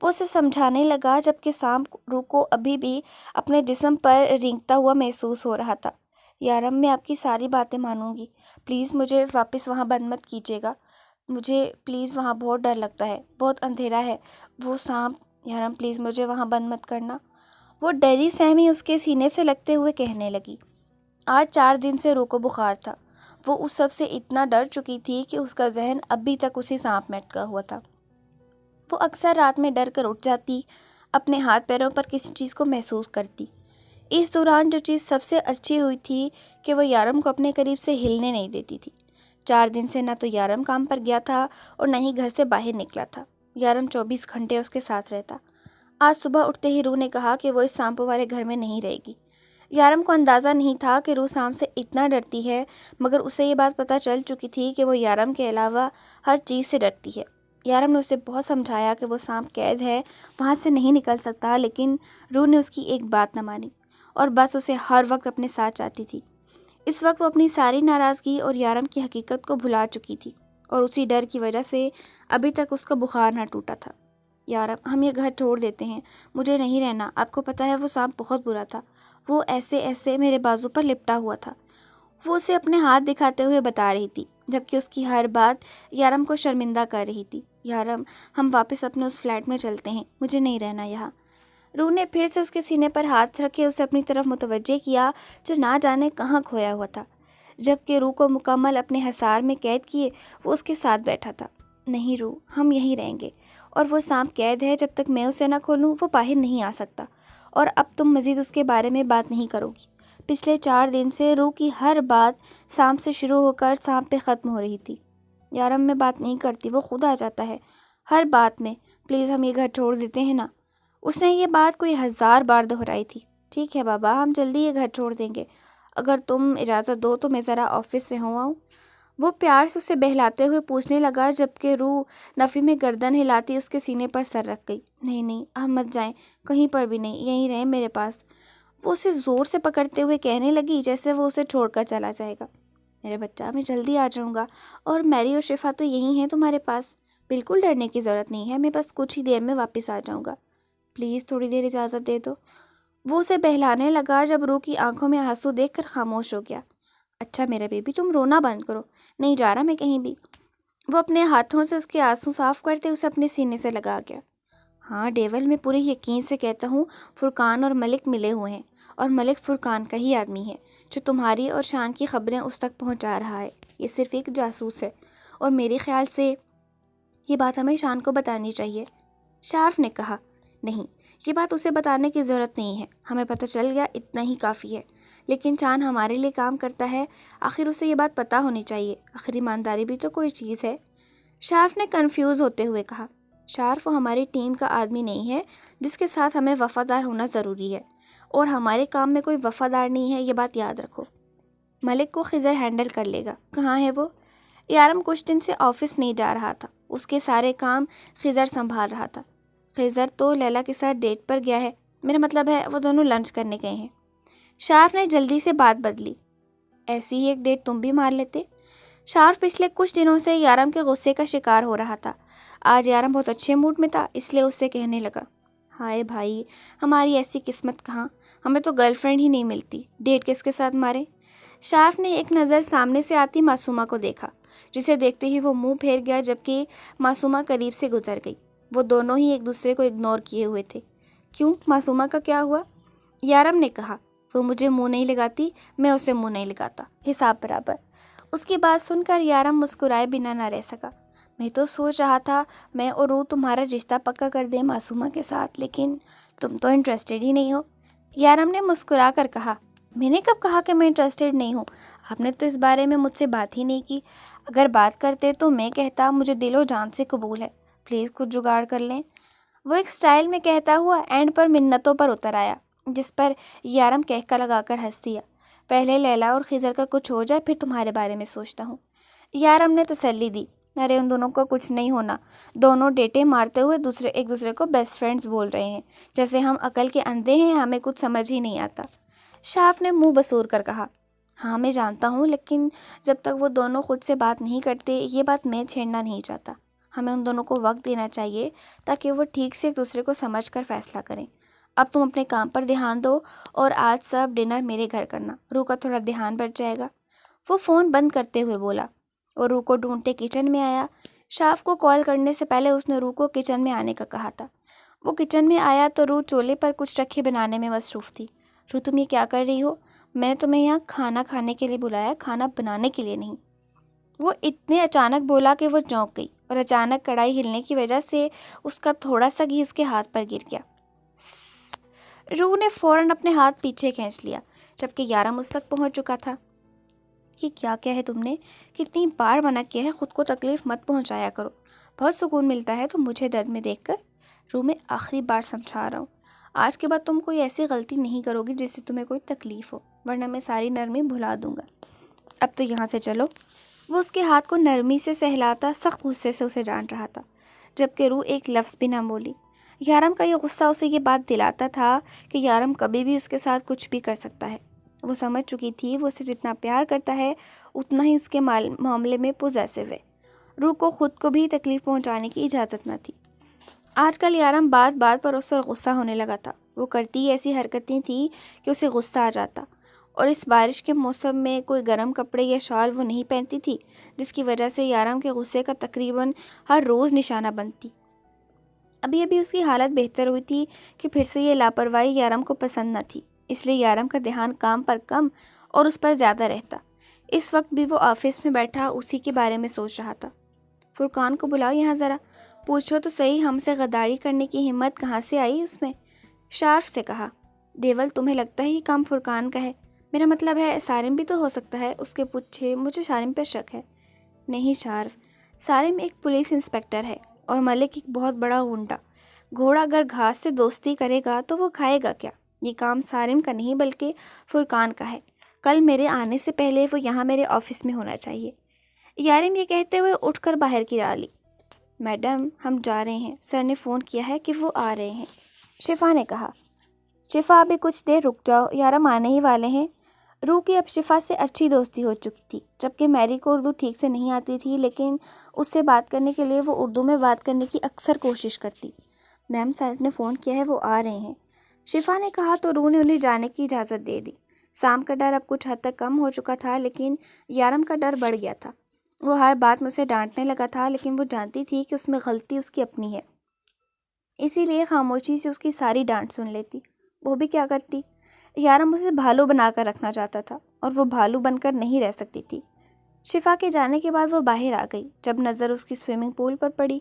وہ اسے سمجھانے لگا جبکہ سانپ روح کو ابھی بھی اپنے جسم پر رینگتا ہوا محسوس ہو رہا تھا۔ یارم میں آپ کی ساری باتیں مانوں گی، پلیز مجھے واپس وہاں بند مت کیجیے گا، مجھے پلیز وہاں بہت ڈر لگتا ہے، بہت اندھیرا ہے، وہ سانپ، یارم پلیز مجھے وہاں بند مت کرنا۔ وہ ڈری سہمی اس کے سینے سے لگتے ہوئے کہنے لگی۔ آج 4 دن سے روح کو بخار تھا۔ وہ اس سب سے اتنا ڈر چکی تھی کہ اس کا ذہن ابھی تک اسی سانپ میں اٹکا ہوا تھا۔ وہ اکثر رات میں ڈر کر اٹھ جاتی، اپنے ہاتھ پیروں پر کسی چیز کو محسوس کرتی۔ اس دوران جو چیز سب سے اچھی ہوئی تھی کہ وہ یارم کو اپنے قریب سے ہلنے نہیں دیتی تھی۔ 4 دن سے نہ تو یارم کام پر گیا تھا اور نہ ہی گھر سے باہر نکلا تھا۔ یارم 24 گھنٹے اس کے ساتھ رہتا۔ آج صبح اٹھتے ہی روح نے کہا کہ وہ اس سانپوں والے گھر میں نہیں رہے گی۔ یارم کو اندازہ نہیں تھا کہ روح سانپ سے اتنا ڈرتی ہے، مگر اسے یہ بات پتہ چل چکی تھی کہ وہ یارم کے علاوہ ہر چیز سے ڈرتی ہے۔ یارم نے اسے بہت سمجھایا کہ وہ سانپ قید ہے، وہاں سے نہیں نکل سکتا، لیکن روح نے اس کی ایک بات نہ مانی اور بس اسے ہر وقت اپنے ساتھ چاہتی تھی۔ اس وقت وہ اپنی ساری ناراضگی اور یارم کی حقیقت کو بھلا چکی تھی اور اسی ڈر کی وجہ سے ابھی تک اس کا بخار نہ ٹوٹا تھا۔ یارم، ہم یہ گھر چھوڑ دیتے ہیں، مجھے نہیں رہنا۔ آپ کو پتہ ہے وہ سانپ بہت برا تھا، وہ ایسے میرے بازو پر لپٹا ہوا تھا۔ وہ اسے اپنے ہاتھ دکھاتے ہوئے بتا رہی تھی، جبکہ اس کی ہر بات یارم کو شرمندہ کر رہی تھی۔ یارم، ہم واپس اپنے اس فلیٹ میں چلتے ہیں، مجھے نہیں رہنا یہاں۔ روح نے پھر سے اس کے سینے پر ہاتھ رکھے اسے اپنی طرف متوجہ کیا جو نہ جانے کہاں کھویا ہوا تھا۔ جبکہ روح کو مکمل اپنے حصار میں قید کیے وہ اس کے ساتھ بیٹھا تھا۔ نہیں روح، ہم یہیں رہیں گے، اور وہ سانپ قید ہے، جب تک میں اسے نہ کھولوں وہ باہر نہیں آ سکتا، اور اب تم مزید اس کے بارے میں بات نہیں کرو گی۔ پچھلے 4 دن سے روح کی ہر بات سانپ سے شروع ہو کر سانپ پہ ختم ہو رہی تھی۔ یارم میں بات نہیں کرتی، وہ خود آ جاتا ہے ہر بات میں، پلیز ہم یہ گھر چھوڑ دیتے ہیں نا۔ اس نے یہ بات کوئی 1000 بار دہرائی تھی۔ ٹھیک ہے بابا، ہم جلدی یہ گھر چھوڑ دیں گے، اگر تم اجازت دو تو میں ذرا آفس سے ہو آؤں۔ وہ پیار سے اسے بہلاتے ہوئے پوچھنے لگا، جبکہ روح نفی میں گردن ہلاتی اس کے سینے پر سر رکھ گئی۔ نہیں، آپ مت جائیں، کہیں پر بھی نہیں، یہیں رہیں میرے پاس۔ وہ اسے زور سے پکڑتے ہوئے کہنے لگی جیسے وہ اسے چھوڑ کر چلا جائے گا۔ میرے بچہ، میں جلدی آ جاؤں گا، اور میری اور شفا تو یہی ہیں تمہارے پاس، بالکل ڈرنے کی ضرورت نہیں ہے، میں بس کچھ ہی دیر میں واپس آ جاؤں گا، پلیز تھوڑی دیر اجازت دے دو۔ وہ اسے بہلانے لگا جب روح کی آنکھوں میں آنسو دیکھ کر خاموش ہو گیا۔ اچھا میرا بیبی، تم رونا بند کرو، نہیں جا رہا میں کہیں بھی۔ وہ اپنے ہاتھوں سے اس کے آنسو صاف کرتے اسے اپنے سینے سے لگا گیا۔ ہاں ڈیول، میں پورے یقین سے کہتا ہوں فرقان اور ملک ملے ہوئے ہیں، اور ملک فرقان کا ہی آدمی ہے جو تمہاری اور شان کی خبریں اس تک پہنچا رہا ہے۔ یہ صرف ایک جاسوس ہے، اور میرے خیال سے یہ بات ہمیں شان کو بتانی چاہیے۔ شارف نے کہا، نہیں، یہ بات اسے بتانے کی ضرورت نہیں ہے، ہمیں پتہ چل گیا، اتنا ہی کافی ہے۔ لیکن شان ہمارے لیے کام کرتا ہے، آخر اسے یہ بات پتہ ہونی چاہیے، آخر ایمانداری بھی تو کوئی چیز ہے۔ شارف نے کنفیوز ہوتے ہوئے کہا، شارف، وہ ہماری ٹیم کا آدمی نہیں ہے جس کے ساتھ ہمیں وفادار ہونا ضروری ہے، اور ہمارے کام میں کوئی وفادار نہیں ہے، یہ بات یاد رکھو۔ ملک کو خضر ہینڈل کر لے گا۔ کہاں ہے وہ؟ یارم کچھ دن سے آفس نہیں جا رہا تھا، اس کے سارے کام خضر سنبھال رہا تھا۔ خضر تو لیلا کے ساتھ ڈیٹ پر گیا ہے، میرا مطلب ہے وہ دونوں لنچ کرنے گئے ہیں۔ شارف نے جلدی سے بات بدلی، ایسی ہی ایک ڈیٹ تم بھی مار لیتے۔ شارف پچھلے کچھ دنوں سے یارم کے غصے کا شکار ہو رہا تھا۔ آج یارم بہت اچھے موڈ میں تھا، اس لیے اس سے کہنے لگا، ہائے بھائی، ہماری ایسی قسمت کہاں، ہمیں تو گرل فرینڈ ہی نہیں ملتی، ڈیٹ کس کے ساتھ مارے۔ شارف نے ایک نظر سامنے سے آتی معصومہ کو دیکھا، جسے دیکھتے ہی وہ منہ پھیر گیا، جبکہ معصومہ قریب سے گزر گئی۔ وہ دونوں ہی ایک دوسرے کو اگنور کیے ہوئے تھے۔ کیوں، معصومہ کا کیا ہوا؟ یارم نے کہا، وہ مجھے منہ نہیں لگاتی، میں اسے منہ نہیں لگاتا، حساب برابر۔ اس کی بات سن کر یارم مسکرائے بنا نہ رہ سکا۔ میں تو سوچ رہا تھا میں اور روح تمہارا رشتہ پکا کر دیں معصومہ کے ساتھ، لیکن تم تو انٹرسٹیڈ ہی نہیں ہو۔ یارم نے مسکرا کر کہا، میں نے کب کہا کہ میں انٹرسٹیڈ نہیں ہوں؟ آپ نے تو اس بارے میں مجھ سے بات ہی نہیں کی، اگر بات کرتے تو میں کہتا مجھے دل و جان سے قبول ہے، پلیز کچھ جگاڑ کر لیں۔ وہ ایک سٹائل میں کہتا ہوا اینڈ پر منتوں پر اتر آیا، جس پر یارم کہکا لگا کر ہنس دیا۔ پہلے لیلا اور خضر کا کچھ ہو جائے، پھر تمہارے بارے میں سوچتا ہوں۔ یارم نے تسلی دی، ارے ان دونوں کو کچھ نہیں ہونا، دونوں ڈیٹے مارتے ہوئے ایک دوسرے کو بیسٹ فرینڈز بول رہے ہیں، جیسے ہم عقل کے اندھے ہیں، ہمیں کچھ سمجھ ہی نہیں آتا۔ شارف نے منہ بسور کر کہا، ہاں میں جانتا ہوں، لیکن جب تک وہ دونوں خود سے بات نہیں کرتے، یہ بات میں چھیڑنا نہیں چاہتا۔ ہمیں ان دونوں کو وقت دینا چاہیے تاکہ وہ ٹھیک سے ایک دوسرے کو سمجھ کر فیصلہ کریں۔ اب تم اپنے کام پر دھیان دو اور آج سب ڈنر میرے گھر کرنا، روح کا تھوڑا دھیان بچ جائے گا۔ وہ فون بند کرتے ہوئے بولا اور روح کو ڈھونڈتے کچن میں آیا۔ شاف کو کال کرنے سے پہلے اس نے روح کو کچن میں آنے کا کہا تھا۔ وہ کچن میں آیا تو روح چولہے پر کچھ رکھے بنانے میں مصروف تھی۔ روح تم یہ کیا کر رہی ہو؟ میں نے تمہیں یہاں کھانا کھانے کے لیے بلایا، کھانا بنانے کے لیے نہیں۔ وہ اتنے اچانک بولا کہ وہ چونک گئی اور اچانک کڑھائی ہلنے کی وجہ سے اس کا تھوڑا سا گھی اس کے ہاتھ پر گر گیا۔ روح نے فوراً اپنے ہاتھ پیچھے کھینچ لیا جبکہ یارم اس تک پہنچ چکا تھا۔ یہ کیا ہے تم نے؟ کتنی بار منع کیا ہے خود کو تکلیف مت پہنچایا کرو، بہت سکون ملتا ہے تو مجھے درد میں دیکھ کر۔ روح میں آخری بار سمجھا رہا ہوں، آج کے بعد تم کوئی ایسی غلطی نہیں کرو گی جس سے تمہیں کوئی تکلیف ہو، ورنہ میں ساری نرمی بھلا دوں گا۔ اب تو یہاں سے چلو۔ وہ اس کے ہاتھ کو نرمی سے سہلاتا سخت غصے سے اسے ڈانٹ رہا تھا جبکہ روح ایک لفظ بھی نہ بولی۔ یارم کا یہ غصہ اسے یہ بات دلاتا تھا کہ یارم کبھی بھی اس کے ساتھ کچھ بھی کر سکتا ہے۔ وہ سمجھ چکی تھی وہ اسے جتنا پیار کرتا ہے اتنا ہی اس کے معاملے میں پوزیسو ہے۔ روح کو خود کو بھی تکلیف پہنچانے کی اجازت نہ تھی۔ آج کل یارم بات بات پر اس پر غصہ ہونے لگا تھا۔ وہ کرتی ایسی حرکتیں تھیں کہ اسے غصہ آ جاتا، اور اس بارش کے موسم میں کوئی گرم کپڑے یا شال وہ نہیں پہنتی تھی جس کی وجہ سے یارم کے غصے کا تقریباً ہر روز نشانہ بنتی۔ ابھی اس کی حالت بہتر ہوئی تھی کہ پھر سے یہ لاپرواہی یارم کو پسند نہ تھی، اس لیے یارم کا دھیان کام پر کم اور اس پر زیادہ رہتا۔ اس وقت بھی وہ آفس میں بیٹھا اسی کے بارے میں سوچ رہا تھا۔ فرقان کو بلاؤ یہاں ذرا، پوچھو تو صحیح ہم سے غداری کرنے کی ہمت کہاں سے آئی اس میں۔ شارف سے کہا۔ دیول تمہیں لگتا ہے یہ کام فرقان کا ہے؟ میرا مطلب ہے سارم بھی تو ہو سکتا ہے، اس کے پوچھے مجھے سارم پر شک ہے۔ نہیں شارف، سارم ایک پولیس انسپکٹر ہے اور ملک ایک بہت بڑا غنڈہ۔ گھوڑا اگر گھاس سے دوستی کرے گا تو وہ کھائے گا کیا؟ یہ کام سارم کا نہیں بلکہ فرقان کا ہے۔ کل میرے آنے سے پہلے وہ یہاں میرے آفس میں ہونا چاہیے۔ یارم یہ کہتے ہوئے اٹھ کر باہر کی ڈالی۔ میڈم ہم جا رہے ہیں، سر نے فون کیا ہے کہ وہ آ رہے ہیں، شفا نے کہا۔ شفا ابھی کچھ دیر رک جاؤ، یارم آنے ہی والے ہیں۔ روح کی اب شفا سے اچھی دوستی ہو چکی تھی جبکہ میری کو اردو ٹھیک سے نہیں آتی تھی، لیکن اس سے بات کرنے کے لیے وہ اردو میں بات کرنے کی اکثر کوشش کرتی۔ میم سر نے فون کیا ہے، وہ آ رہے ہیں، شفا نے کہا تو روح نے انہیں جانے کی اجازت دے دی۔ سام کا ڈر اب کچھ حد تک کم ہو چکا تھا لیکن یارم کا ڈر بڑھ گیا تھا۔ وہ ہر بات میں اسے ڈانٹنے لگا تھا لیکن وہ جانتی تھی کہ اس میں غلطی اس کی اپنی ہے، اسی لیے خاموشی سے اس کی ساری ڈانٹ سن لیتی۔ وہ بھی کیا کرتی؟ یارم اسے بھالو بنا کر رکھنا چاہتا تھا اور وہ بھالو بن کر نہیں رہ سکتی تھی۔ شفا کے جانے کے بعد وہ باہر آ گئی۔ جب نظر اس کی سوئمنگ پول پر پڑی،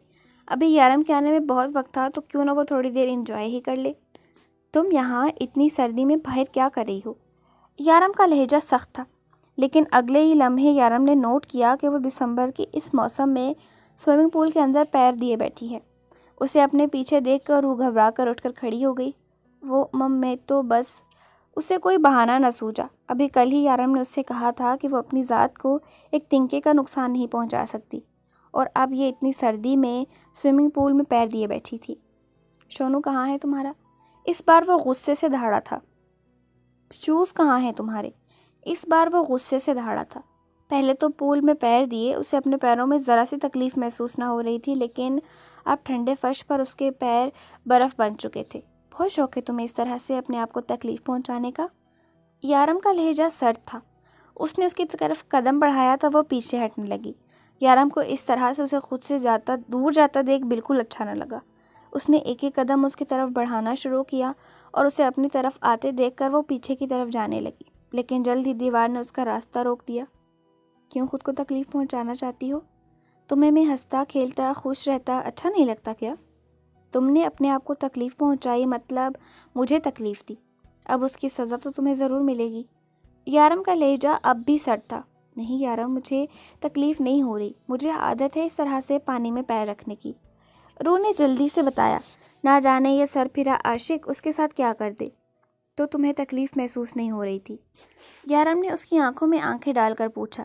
ابھی یارم کے آنے میں بہت وقت تھا تو کیوں نہ وہ تھوڑی دیر انجوائے ہی کر لے۔ تم یہاں اتنی سردی میں باہر کیا کر رہی ہو؟ یارم کا لہجہ سخت تھا لیکن اگلے ہی لمحے یارم نے نوٹ کیا کہ وہ دسمبر کے اس موسم میں سوئمنگ پول کے اندر پیر دیے بیٹھی ہے۔ اسے اپنے پیچھے دیکھ کر وہ گھبرا کر اٹھ کر کھڑی ہو گئی۔ وہ میں تو بس، اسے کوئی بہانہ نہ سوچا۔ ابھی کل ہی یارم نے اس سے کہا تھا کہ وہ اپنی ذات کو ایک تنکے کا نقصان نہیں پہنچا سکتی، اور اب یہ اتنی سردی میں سوئمنگ پول میں پیر دیے بیٹھی تھی۔ شونو کہاں ہے تمہارا؟ اس بار وہ غصے سے دھاڑا تھا۔ شوز کہاں ہیں تمہارے؟ اس بار وہ غصے سے دھاڑا تھا۔ پہلے تو پول میں پیر دیے اسے اپنے پیروں میں ذرا سی تکلیف محسوس نہ ہو رہی تھی، لیکن اب ٹھنڈے فرش پر اس کے پیر برف بن چکے تھے۔ بہت شوق ہے تمہیں اس طرح سے اپنے آپ کو تکلیف پہنچانے کا؟ یارم کا لہجہ سرد تھا۔ اس نے اس کی طرف قدم بڑھایا تو وہ پیچھے ہٹنے لگی۔ یارم کو اس طرح سے اسے خود سے زیادہ دور جاتا دیکھ بالکل اچھا نہ لگا۔ اس نے ایک ایک قدم اس کی طرف بڑھانا شروع کیا اور اسے اپنی طرف آتے دیکھ کر وہ پیچھے کی طرف جانے لگی، لیکن جلد ہی دیوار نے اس کا راستہ روک دیا۔ کیوں خود کو تکلیف پہنچانا چاہتی ہو؟ تمہیں میں ہنستا کھیلتا خوش رہتا اچھا نہیں لگتا کیا؟ تم نے اپنے آپ کو تکلیف پہنچائی، مطلب مجھے تکلیف دی، اب اس کی سزا تو تمہیں ضرور ملے گی۔ یارم کا لہجہ اب بھی سرد تھا۔ نہیں یارم، مجھے تکلیف نہیں ہو رہی، مجھے عادت ہے اس طرح سے پانی میں پیر رکھنے کی، روح نے جلدی سے بتایا۔ نہ جانے یہ سر پھرا عاشق اس کے ساتھ کیا کر دے۔ تو تمہیں تکلیف محسوس نہیں ہو رہی تھی؟ یارم نے اس کی آنکھوں میں آنکھیں ڈال کر پوچھا،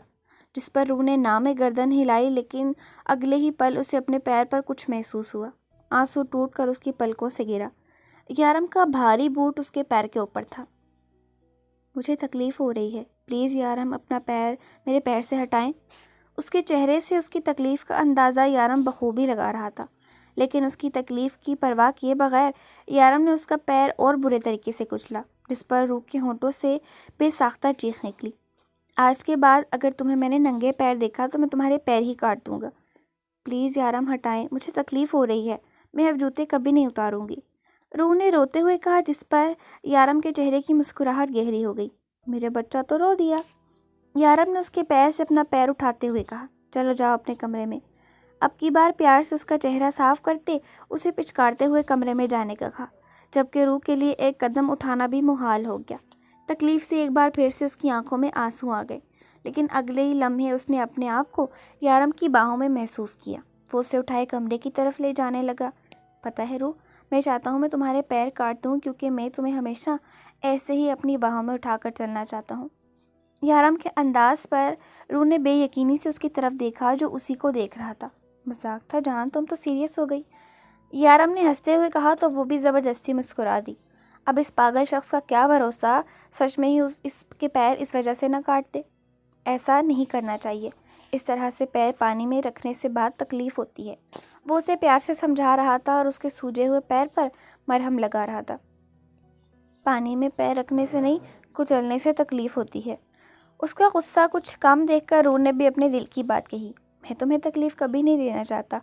جس پر روح نے نہ میں گردن ہلائی، لیکن اگلے ہی پل اسے اپنے پیر پر کچھ محسوس ہوا۔ آنسو ٹوٹ کر اس کی پلکوں سے گرا۔ یارم کا بھاری بوٹ اس کے پیر کے اوپر تھا۔ مجھے تکلیف ہو رہی ہے، پلیز یارم اپنا پیر میرے پیر سے ہٹائیں۔ اس کے چہرے سے اس کی تکلیف کا اندازہ یارم بخوبی لگا رہا تھا، لیکن اس کی تکلیف کی پرواہ کیے بغیر یارم نے اس کا پیر اور برے طریقے سے کچلا، جس پر روح کے ہونٹوں سے بے ساختہ چیخ نکلی۔ آج کے بعد اگر تمہیں میں نے ننگے پیر دیکھا تو میں تمہارے پیر ہی کاٹ دوں گا۔ پلیز یارم ہٹائیں، مجھے تکلیف ہو رہی ہے، میں اب جوتے کبھی نہیں اتاروں گی، روح نے روتے ہوئے کہا، جس پر یارم کے چہرے کی مسکراہٹ گہری ہو گئی۔ میرے بچہ تو رو دیا۔ یارم نے اس کے پیر سے اپنا پیر اٹھاتے ہوئے کہا، چلو جاؤ اپنے کمرے میں۔ اب کی بار پیار سے اس کا چہرہ صاف کرتے اسے پچکارتے ہوئے کمرے میں جانے کا کہا، جبکہ روح کے لیے ایک قدم اٹھانا بھی محال ہو گیا۔ تکلیف سے ایک بار پھر سے اس کی آنکھوں میں آنسو آ گئے، لیکن اگلے ہی لمحے اس نے اپنے آپ کو یارم کی باہوں میں محسوس کیا۔ وہ اسے اٹھائے کمرے کی طرف لے جانے لگا۔ پتہ ہے روح، میں چاہتا ہوں میں تمہارے پیر کاٹ دوں، کیونکہ میں تمہیں ہمیشہ ایسے ہی اپنی باہوں میں اٹھا کر چلنا چاہتا ہوں۔ یارم کے انداز پر روح نے بے یقینی سے اس کی طرف دیکھا جو اسی کو دیکھ رہا تھا۔ مذاق تھا جان، تم تو سیریس ہو گئی، یارم نے ہنستے ہوئے کہا تو وہ بھی زبردستی مسکرا دی۔ اب اس پاگل شخص کا کیا بھروسہ، سچ میں ہی اس کے پیر اس وجہ سے نہ کاٹ دے۔ ایسا نہیں کرنا چاہیے، اس طرح سے پیر پانی میں رکھنے سے بعد تکلیف ہوتی ہے۔ وہ اسے پیار سے سمجھا رہا تھا اور اس کے سوجے ہوئے پیر پر مرہم لگا رہا تھا۔ پانی میں پیر رکھنے سے نہیں، کچلنے سے تکلیف ہوتی ہے۔ اس کا غصہ کچھ کم دیکھ کر روح نے بھی اپنے دل کی بات کہی، میں تمہیں تکلیف کبھی نہیں دینا چاہتا،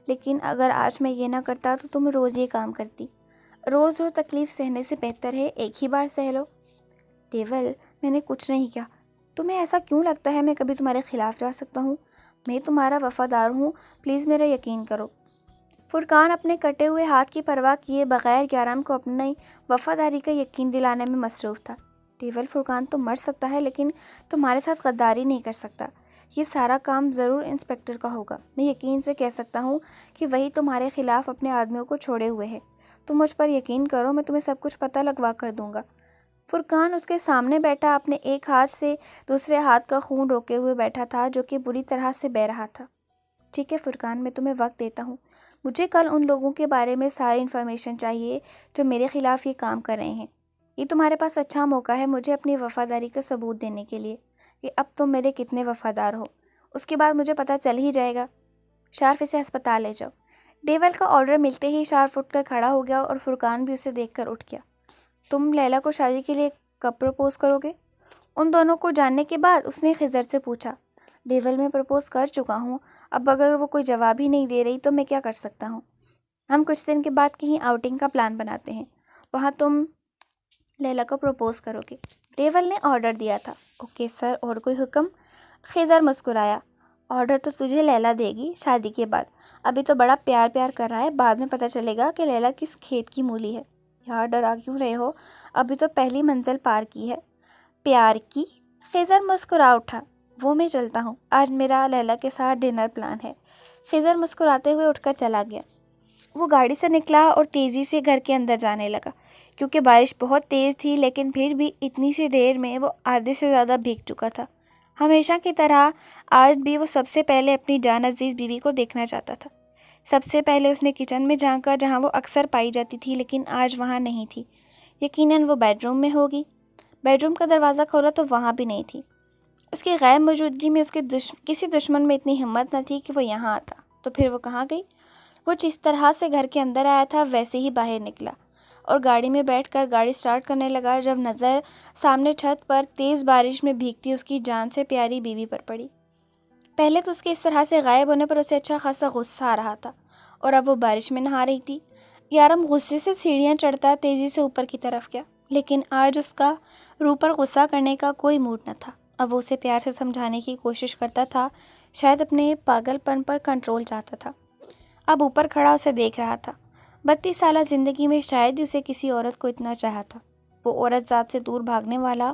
لیکن اگر آج میں یہ نہ کرتا تو تم روز یہ کام کرتی۔ روز روز تکلیف سہنے سے بہتر ہے ایک ہی بار سہ لو۔ ڈیول، میں نے کچھ نہیں کیا، تمہیں ایسا کیوں لگتا ہے میں کبھی تمہارے خلاف جا سکتا ہوں؟ میں تمہارا وفادار ہوں، پلیز میرا یقین کرو۔ فرقان اپنے کٹے ہوئے ہاتھ کی پرواہ کیے بغیر یارم کو اپنی وفاداری کا یقین دلانے میں مصروف تھا۔ ڈیول، فرقان تو مر سکتا ہے لیکن تمہارے ساتھ غداری نہیں کر سکتا۔ یہ سارا کام ضرور انسپکٹر کا ہوگا۔ میں یقین سے کہہ سکتا ہوں کہ وہی تمہارے خلاف اپنے آدمیوں کو چھوڑے ہوئے ہے۔ تم مجھ پر یقین کرو، میں تمہیں سب کچھ پتہ لگوا کر دوں گا۔ فرقان اس کے سامنے بیٹھا اپنے ایک ہاتھ سے دوسرے ہاتھ کا خون روکے ہوئے بیٹھا تھا جو کہ بری طرح سے بہہ رہا تھا۔ ٹھیک ہے فرقان، میں تمہیں وقت دیتا ہوں، مجھے کل ان لوگوں کے بارے میں ساری انفارمیشن چاہیے جو میرے خلاف یہ کام کر رہے ہیں۔ یہ تمہارے پاس اچھا موقع ہے مجھے اپنی وفاداری کا ثبوت دینے کے لیے کہ اب تم میرے کتنے وفادار ہو، اس کے بعد مجھے پتہ چل ہی جائے گا۔ شارف، اسے ہسپتال لے جاؤ۔ ڈیول کا آرڈر ملتے ہی شارف اٹھ کر کھڑا ہو گیا اور فرقان بھی اسے دیکھ کر اٹھ گیا۔ تم لیلا کو شادی کے لیے کب پرپوز کرو گے؟ ان دونوں کو جاننے کے بعد اس نے خضر سے پوچھا۔ ڈیول، میں پرپوز کر چکا ہوں، اب اگر وہ کوئی جواب ہی نہیں دے رہی تو میں کیا کر سکتا ہوں؟ ہم کچھ دن کے بعد کہیں آؤٹنگ کا پلان بناتے ہیں، وہاں تم لیلا کو پرپوز کرو گے، ڈیول نے آرڈر دیا تھا۔ اوکے سر، اور کوئی حکم؟ خضر مسکرایا۔ آرڈر تو تجھے لیلا دے گی شادی کے بعد، ابھی تو بڑا پیار کر رہا ہے، بعد میں پتہ چلے گا کہ لیلا کس کھیت کی مولی ہے۔ یار ڈرا کیوں رہے ہو، ابھی تو پہلی منزل پار کی ہے۔ پیار کی؟ خضر مسکرا اٹھا۔ وہ میں چلتا ہوں، آج میرا لیلا کے ساتھ ڈنر پلان ہے۔ خضر مسکراتے ہوئے اٹھ کر چلا گیا۔ وہ گاڑی سے نکلا اور تیزی سے گھر کے اندر جانے لگا، کیونکہ بارش بہت تیز تھی، لیکن پھر بھی اتنی سی دیر میں وہ آدھے سے زیادہ بھیگ چکا تھا۔ ہمیشہ کی طرح آج بھی وہ سب سے پہلے اپنی جان عزیز بیوی کو دیکھنا چاہتا تھا۔ سب سے پہلے اس نے کچن میں جھانکا جہاں وہ اکثر پائی جاتی تھی، لیکن آج وہاں نہیں تھی۔ یقیناً وہ بیڈ روم میں ہوگی۔ بیڈ روم کا دروازہ کھولا تو وہاں بھی نہیں تھی۔ اس کی غیر موجودگی میں اس کے کسی دشمن میں اتنی ہمت نہ تھی کہ وہ یہاں آتا، تو پھر وہ کہاں گئی؟ وہ جس طرح سے گھر کے اندر آیا تھا ویسے ہی باہر نکلا اور گاڑی میں بیٹھ کر گاڑی سٹارٹ کرنے لگا جب نظر سامنے چھت پر تیز بارش میں بھیگتی اس کی جان سے پیاری بیوی پر پڑی۔ پہلے تو اس کے اس طرح سے غائب ہونے پر اسے اچھا خاصا غصہ آ رہا تھا، اور اب وہ بارش میں نہا رہی تھی۔ یارم غصے سے سیڑھیاں چڑھتا تیزی سے اوپر کی طرف گیا، لیکن آج اس کا روح پر غصہ کرنے کا کوئی موڈ نہ تھا۔ اب وہ اسے پیار سے سمجھانے کی کوشش کرتا تھا، شاید اپنے پاگل پن پر کنٹرول چاہتا تھا۔ اب اوپر کھڑا اسے دیکھ رہا تھا۔ 32 سالہ زندگی میں شاید ہی اسے کسی عورت کو اتنا چاہا تھا۔ وہ عورت ذات سے دور بھاگنے والا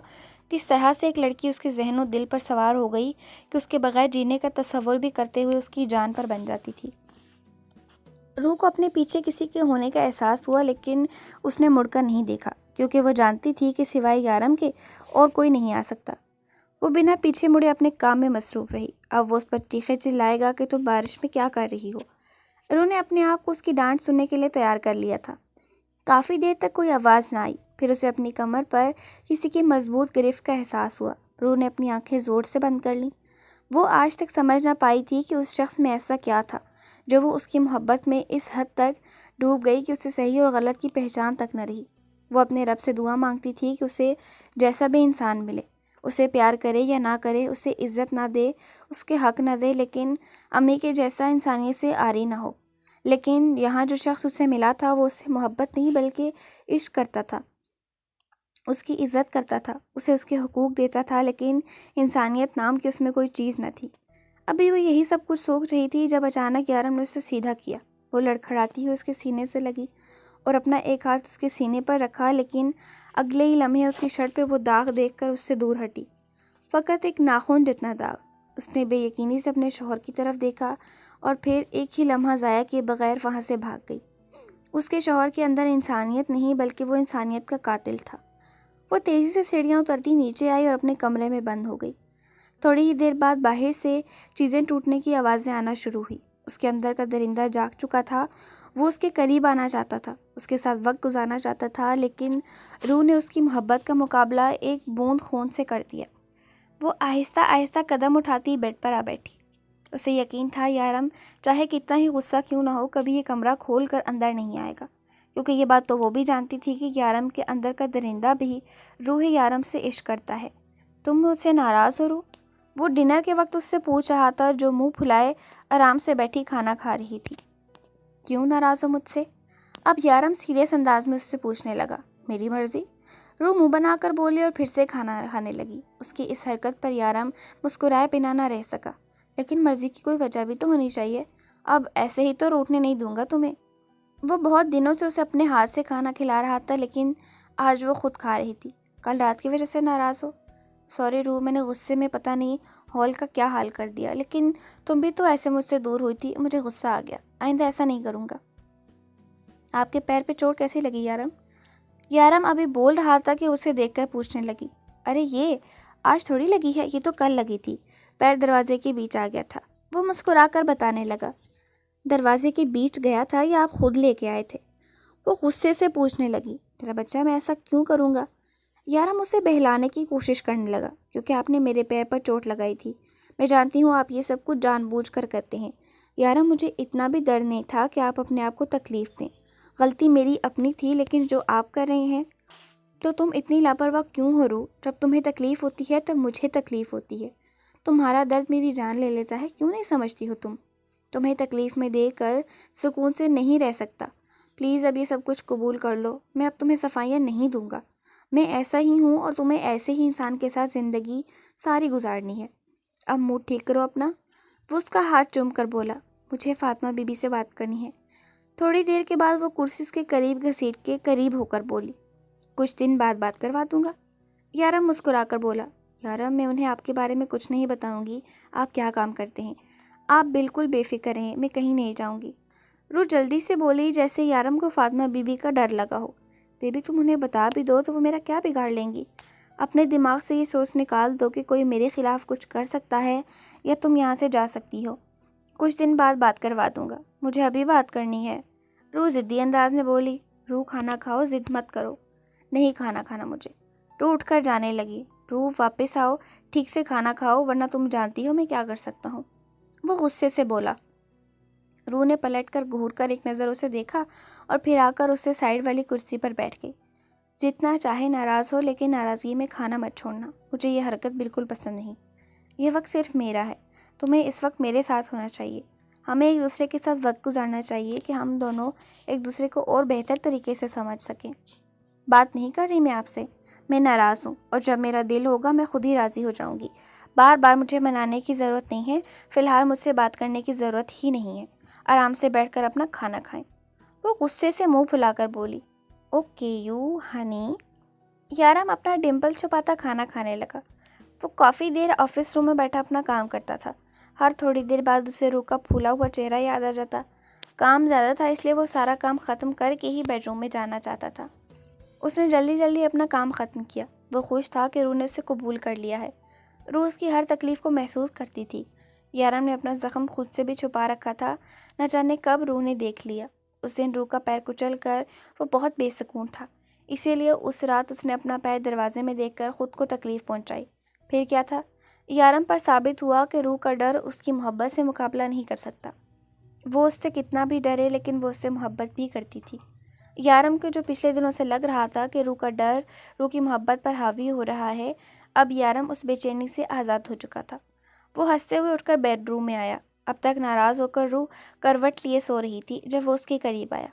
کس طرح سے ایک لڑکی اس کے ذہن و دل پر سوار ہو گئی کہ اس کے بغیر جینے کا تصور بھی کرتے ہوئے اس کی جان پر بن جاتی تھی۔ روح کو اپنے پیچھے کسی کے ہونے کا احساس ہوا، لیکن اس نے مڑ کر نہیں دیکھا، کیونکہ وہ جانتی تھی کہ سوائے یارم کے اور کوئی نہیں آ سکتا۔ وہ بنا پیچھے مڑے اپنے کام میں مصروف رہی۔ اب وہ اس پر چیخے چلائے گا کہ تم بارش میں کیا کر رہی ہو۔ روح نے اپنے آپ کو اس کی ڈانٹ سننے کے لیے تیار کر لیا تھا۔ کافی دیر تک کوئی آواز نہ آئی، پھر اسے اپنی کمر پر کسی کی مضبوط گرفت کا احساس ہوا۔ روح نے اپنی آنکھیں زور سے بند کر لیں۔ وہ آج تک سمجھ نہ پائی تھی کہ اس شخص میں ایسا کیا تھا جو وہ اس کی محبت میں اس حد تک ڈوب گئی کہ اسے صحیح اور غلط کی پہچان تک نہ رہی۔ وہ اپنے رب سے دعا مانگتی تھی کہ اسے جیسا بھی انسان ملے، اسے پیار کرے یا نہ کرے، اسے عزت نہ دے، اس کے حق نہ دے، لیکن امی کے جیسا انسانیت سے عاری نہ ہو۔ لیکن یہاں جو شخص اسے ملا تھا وہ اس سے محبت نہیں بلکہ عشق کرتا تھا، اس کی عزت کرتا تھا، اسے اس کے حقوق دیتا تھا، لیکن انسانیت نام کی اس میں کوئی چیز نہ تھی۔ ابھی وہ یہی سب کچھ سوچ رہی تھی جب اچانک یارم نے اسے سیدھا کیا۔ وہ لڑکھڑاتی ہوئی اس کے سینے سے لگی اور اپنا ایک ہاتھ اس کے سینے پر رکھا، لیکن اگلے ہی لمحے اس کی شرٹ پہ وہ داغ دیکھ کر اس سے دور ہٹی، فقط ایک ناخن جتنا داغ۔ اس نے بے یقینی سے اپنے شوہر کی طرف دیکھا اور پھر ایک ہی لمحہ ضائع کیے بغیر وہاں سے بھاگ گئی۔ اس کے شوہر کے اندر انسانیت نہیں بلکہ وہ انسانیت کا قاتل تھا۔ وہ تیزی سے سیڑھیاں اترتی نیچے آئی اور اپنے کمرے میں بند ہو گئی۔ تھوڑی ہی دیر بعد باہر سے چیزیں ٹوٹنے کی آوازیں آنا شروع ہوئی۔ اس کے اندر کا درندہ جاگ چکا تھا، وہ اس کے قریب آنا چاہتا تھا، اس کے ساتھ وقت گزارنا چاہتا تھا، لیکن روح نے اس کی محبت کا مقابلہ ایک بوند خون سے کر دیا۔ وہ آہستہ آہستہ قدم اٹھاتی بیڈ پر آ بیٹھی۔ اسے یقین تھا یارم چاہے کتنا ہی غصہ کیوں نہ ہو کبھی یہ کمرہ کھول کر اندر نہیں آئے گا، کیونکہ یہ بات تو وہ بھی جانتی تھی کہ یارم کے اندر کا درندہ بھی روح یارم سے عشق کرتا ہے۔ تم مجھ سے ناراض ہو روح؟ وہ ڈنر کے وقت اس سے پوچھ رہا تھا، جو منہ پھلائے آرام سے بیٹھی کھانا کھا رہی تھی۔ کیوں ناراض ہو مجھ سے؟ اب یارم سیریس انداز میں اس سے پوچھنے لگا۔ میری مرضی، روح منہ بنا کر بولی اور پھر سے کھانا کھانے لگی۔ اس کی اس حرکت پر یارم مسکرائے بنا نہ رہ سکا۔ لیکن مرضی کی کوئی وجہ بھی تو ہونی چاہیے، اب ایسے ہی تو روٹنے نہیں دوں گا تمہیں۔ وہ بہت دنوں سے اسے اپنے ہاتھ سے کھانا کھلا رہا تھا، لیکن آج وہ خود کھا رہی تھی۔ کل رات کی وجہ سے ناراض ہو؟ سوری روح، میں نے غصے میں پتہ نہیں ہال کا کیا حال کر دیا، لیکن تم بھی تو ایسے مجھ سے دور ہوئی تھی، مجھے غصہ آ گیا، آئندہ ایسا نہیں کروں گا۔ آپ کے پیر پہ چوٹ کیسی لگی یارم؟ یارم ابھی بول رہا تھا کہ اسے دیکھ کر پوچھنے لگی، ارے یہ آج تھوڑی لگی ہے، یہ تو کل لگی تھی، پیر دروازے کے بیچ آ گیا تھا۔ وہ مسکرا کر بتانے لگا۔ دروازے کے بیچ گیا تھا یا آپ خود لے کے آئے تھے؟ وہ غصے سے پوچھنے لگی۔ میرا بچہ، میں ایسا کیوں کروں گا؟ یارم اسے بہلانے کی کوشش کرنے لگا۔ کیونکہ آپ نے میرے پیر پر چوٹ لگائی تھی، میں جانتی ہوں آپ یہ سب کچھ جان بوجھ کر کرتے ہیں۔ یارم مجھے اتنا بھی ڈر نہیں تھا کہ آپ اپنے آپ کو تکلیف دیں، غلطی میری اپنی تھی، لیکن جو آپ کر رہے ہیں تو تم اتنی لاپرواہ کیوں ہو روح؟ جب تمہیں تکلیف ہوتی ہے تب مجھے تکلیف ہوتی ہے، تمہارا درد میری جان لے لیتا ہے، کیوں نہیں سمجھتی ہو تم؟ تمہیں تکلیف میں دے کر سکون سے نہیں رہ سکتا، پلیز اب یہ سب کچھ قبول کر لو، میں اب تمہیں صفائیاں نہیں دوں گا، میں ایسا ہی ہوں اور تمہیں ایسے ہی انسان کے ساتھ زندگی ساری گزارنی ہے، اب موڈ ٹھیک کرو اپنا۔ وہ اس کا ہاتھ چوم کر بولا، مجھے فاطمہ بی بی سے بات کرنی ہے۔ تھوڑی دیر کے بعد وہ کرسی اس کے قریب گھسیٹ کے قریب ہو کر بولی، کچھ دن بعد بات کروا دوں گا۔ یارم مسکرا کر بولا، یارم میں انہیں آپ کے بارے میں کچھ نہیں بتاؤں گی، آپ کیا کام کرتے ہیں، آپ بالکل بے فکر رہیں، میں کہیں نہیں جاؤں گی۔ روح جلدی سے بولی، جیسے یارم کو فاطمہ بی بی کا ڈر لگا ہو۔ بیبی تم انہیں بتا بھی دو تو وہ میرا کیا بگاڑ لیں گی؟ اپنے دماغ سے یہ سوچ نکال دو کہ کوئی میرے خلاف کچھ کر سکتا ہے یا تم یہاں سے جا سکتی ہو۔ کچھ دن بعد بات کروا دوں گا، مجھے ابھی بات کرنی ہے۔ روح ضدی انداز میں بولی، روح کھانا کھاؤ، ضد مت کرو۔ نہیں کھانا کھانا مجھے۔ روح اٹھ کر جانے لگی۔ روح واپس آؤ، ٹھیک سے کھانا کھاؤ ورنہ تم جانتی ہو میں کیا کر سکتا ہوں۔ وہ غصے سے بولا۔ روح نے پلٹ کر گھور کر ایک نظر اسے دیکھا اور پھر آ کر اس سے سائڈ والی کرسی پر بیٹھ گئی۔ جتنا چاہے ناراض ہو، لیکن ناراضگی میں کھانا مت چھوڑنا، مجھے یہ حرکت بالکل پسند نہیں۔ یہ وقت صرف میرا ہے، تمہیں اس وقت میرے ساتھ ہونا چاہیے، ہمیں ایک دوسرے کے ساتھ وقت گزارنا چاہیے کہ ہم دونوں ایک دوسرے کو اور بہتر طریقے سے سمجھ سکیں۔ بات نہیں کر رہی میں آپ سے، میں ناراض ہوں اور جب میرا دل ہوگا میں خود ہی راضی ہو جاؤں گی، بار بار مجھے منانے کی ضرورت نہیں ہے، فی الحال مجھ سے بات کرنے کی ضرورت ہی نہیں ہے، آرام سے بیٹھ کر اپنا کھانا کھائیں۔ وہ غصے سے منہ پھلا کر بولی، اوکے یو ہنی۔ یارم اپنا ڈمپل چھپاتا کھانا کھانے لگا۔ وہ کافی دیر آفس روم میں بیٹھا اپنا کام کرتا تھا۔ ہر تھوڑی دیر بعد اسے روح کا پھولا ہوا چہرہ یاد آ جاتا۔ کام زیادہ تھا اس لیے وہ سارا کام ختم کر کے ہی بیڈ روم میں جانا چاہتا تھا۔ اس نے جلدی جلدی اپنا کام ختم کیا۔ وہ خوش تھا کہ روح نے اسے قبول کر لیا ہے۔ روح اس کی ہر تکلیف کو محسوس کرتی تھی۔ یارم نے اپنا زخم خود سے بھی چھپا رکھا تھا، نہ جانے کب روح نے دیکھ لیا۔ اس دن روح کا پیر کچل کر وہ بہت بے سکون تھا، اسی لیے اس رات اس نے اپنا پیر دروازے میں دیکھ کر خود کو تکلیف پہنچائی۔ پھر کیا تھا؟ یارم پر ثابت ہوا کہ روح کا ڈر اس کی محبت سے مقابلہ نہیں کر سکتا۔ وہ اس سے کتنا بھی ڈرے لیکن وہ اس سے محبت بھی کرتی تھی۔ یارم کو جو پچھلے دنوں سے لگ رہا تھا کہ روح کا ڈر روح کی محبت پر حاوی ہو رہا ہے، اب یارم اس بے چینی سے آزاد ہو چکا تھا۔ وہ ہنستے ہوئے اٹھ کر بیڈ روم میں آیا۔ اب تک ناراض ہو کر روح کروٹ لیے سو رہی تھی جب وہ اس کے قریب آیا۔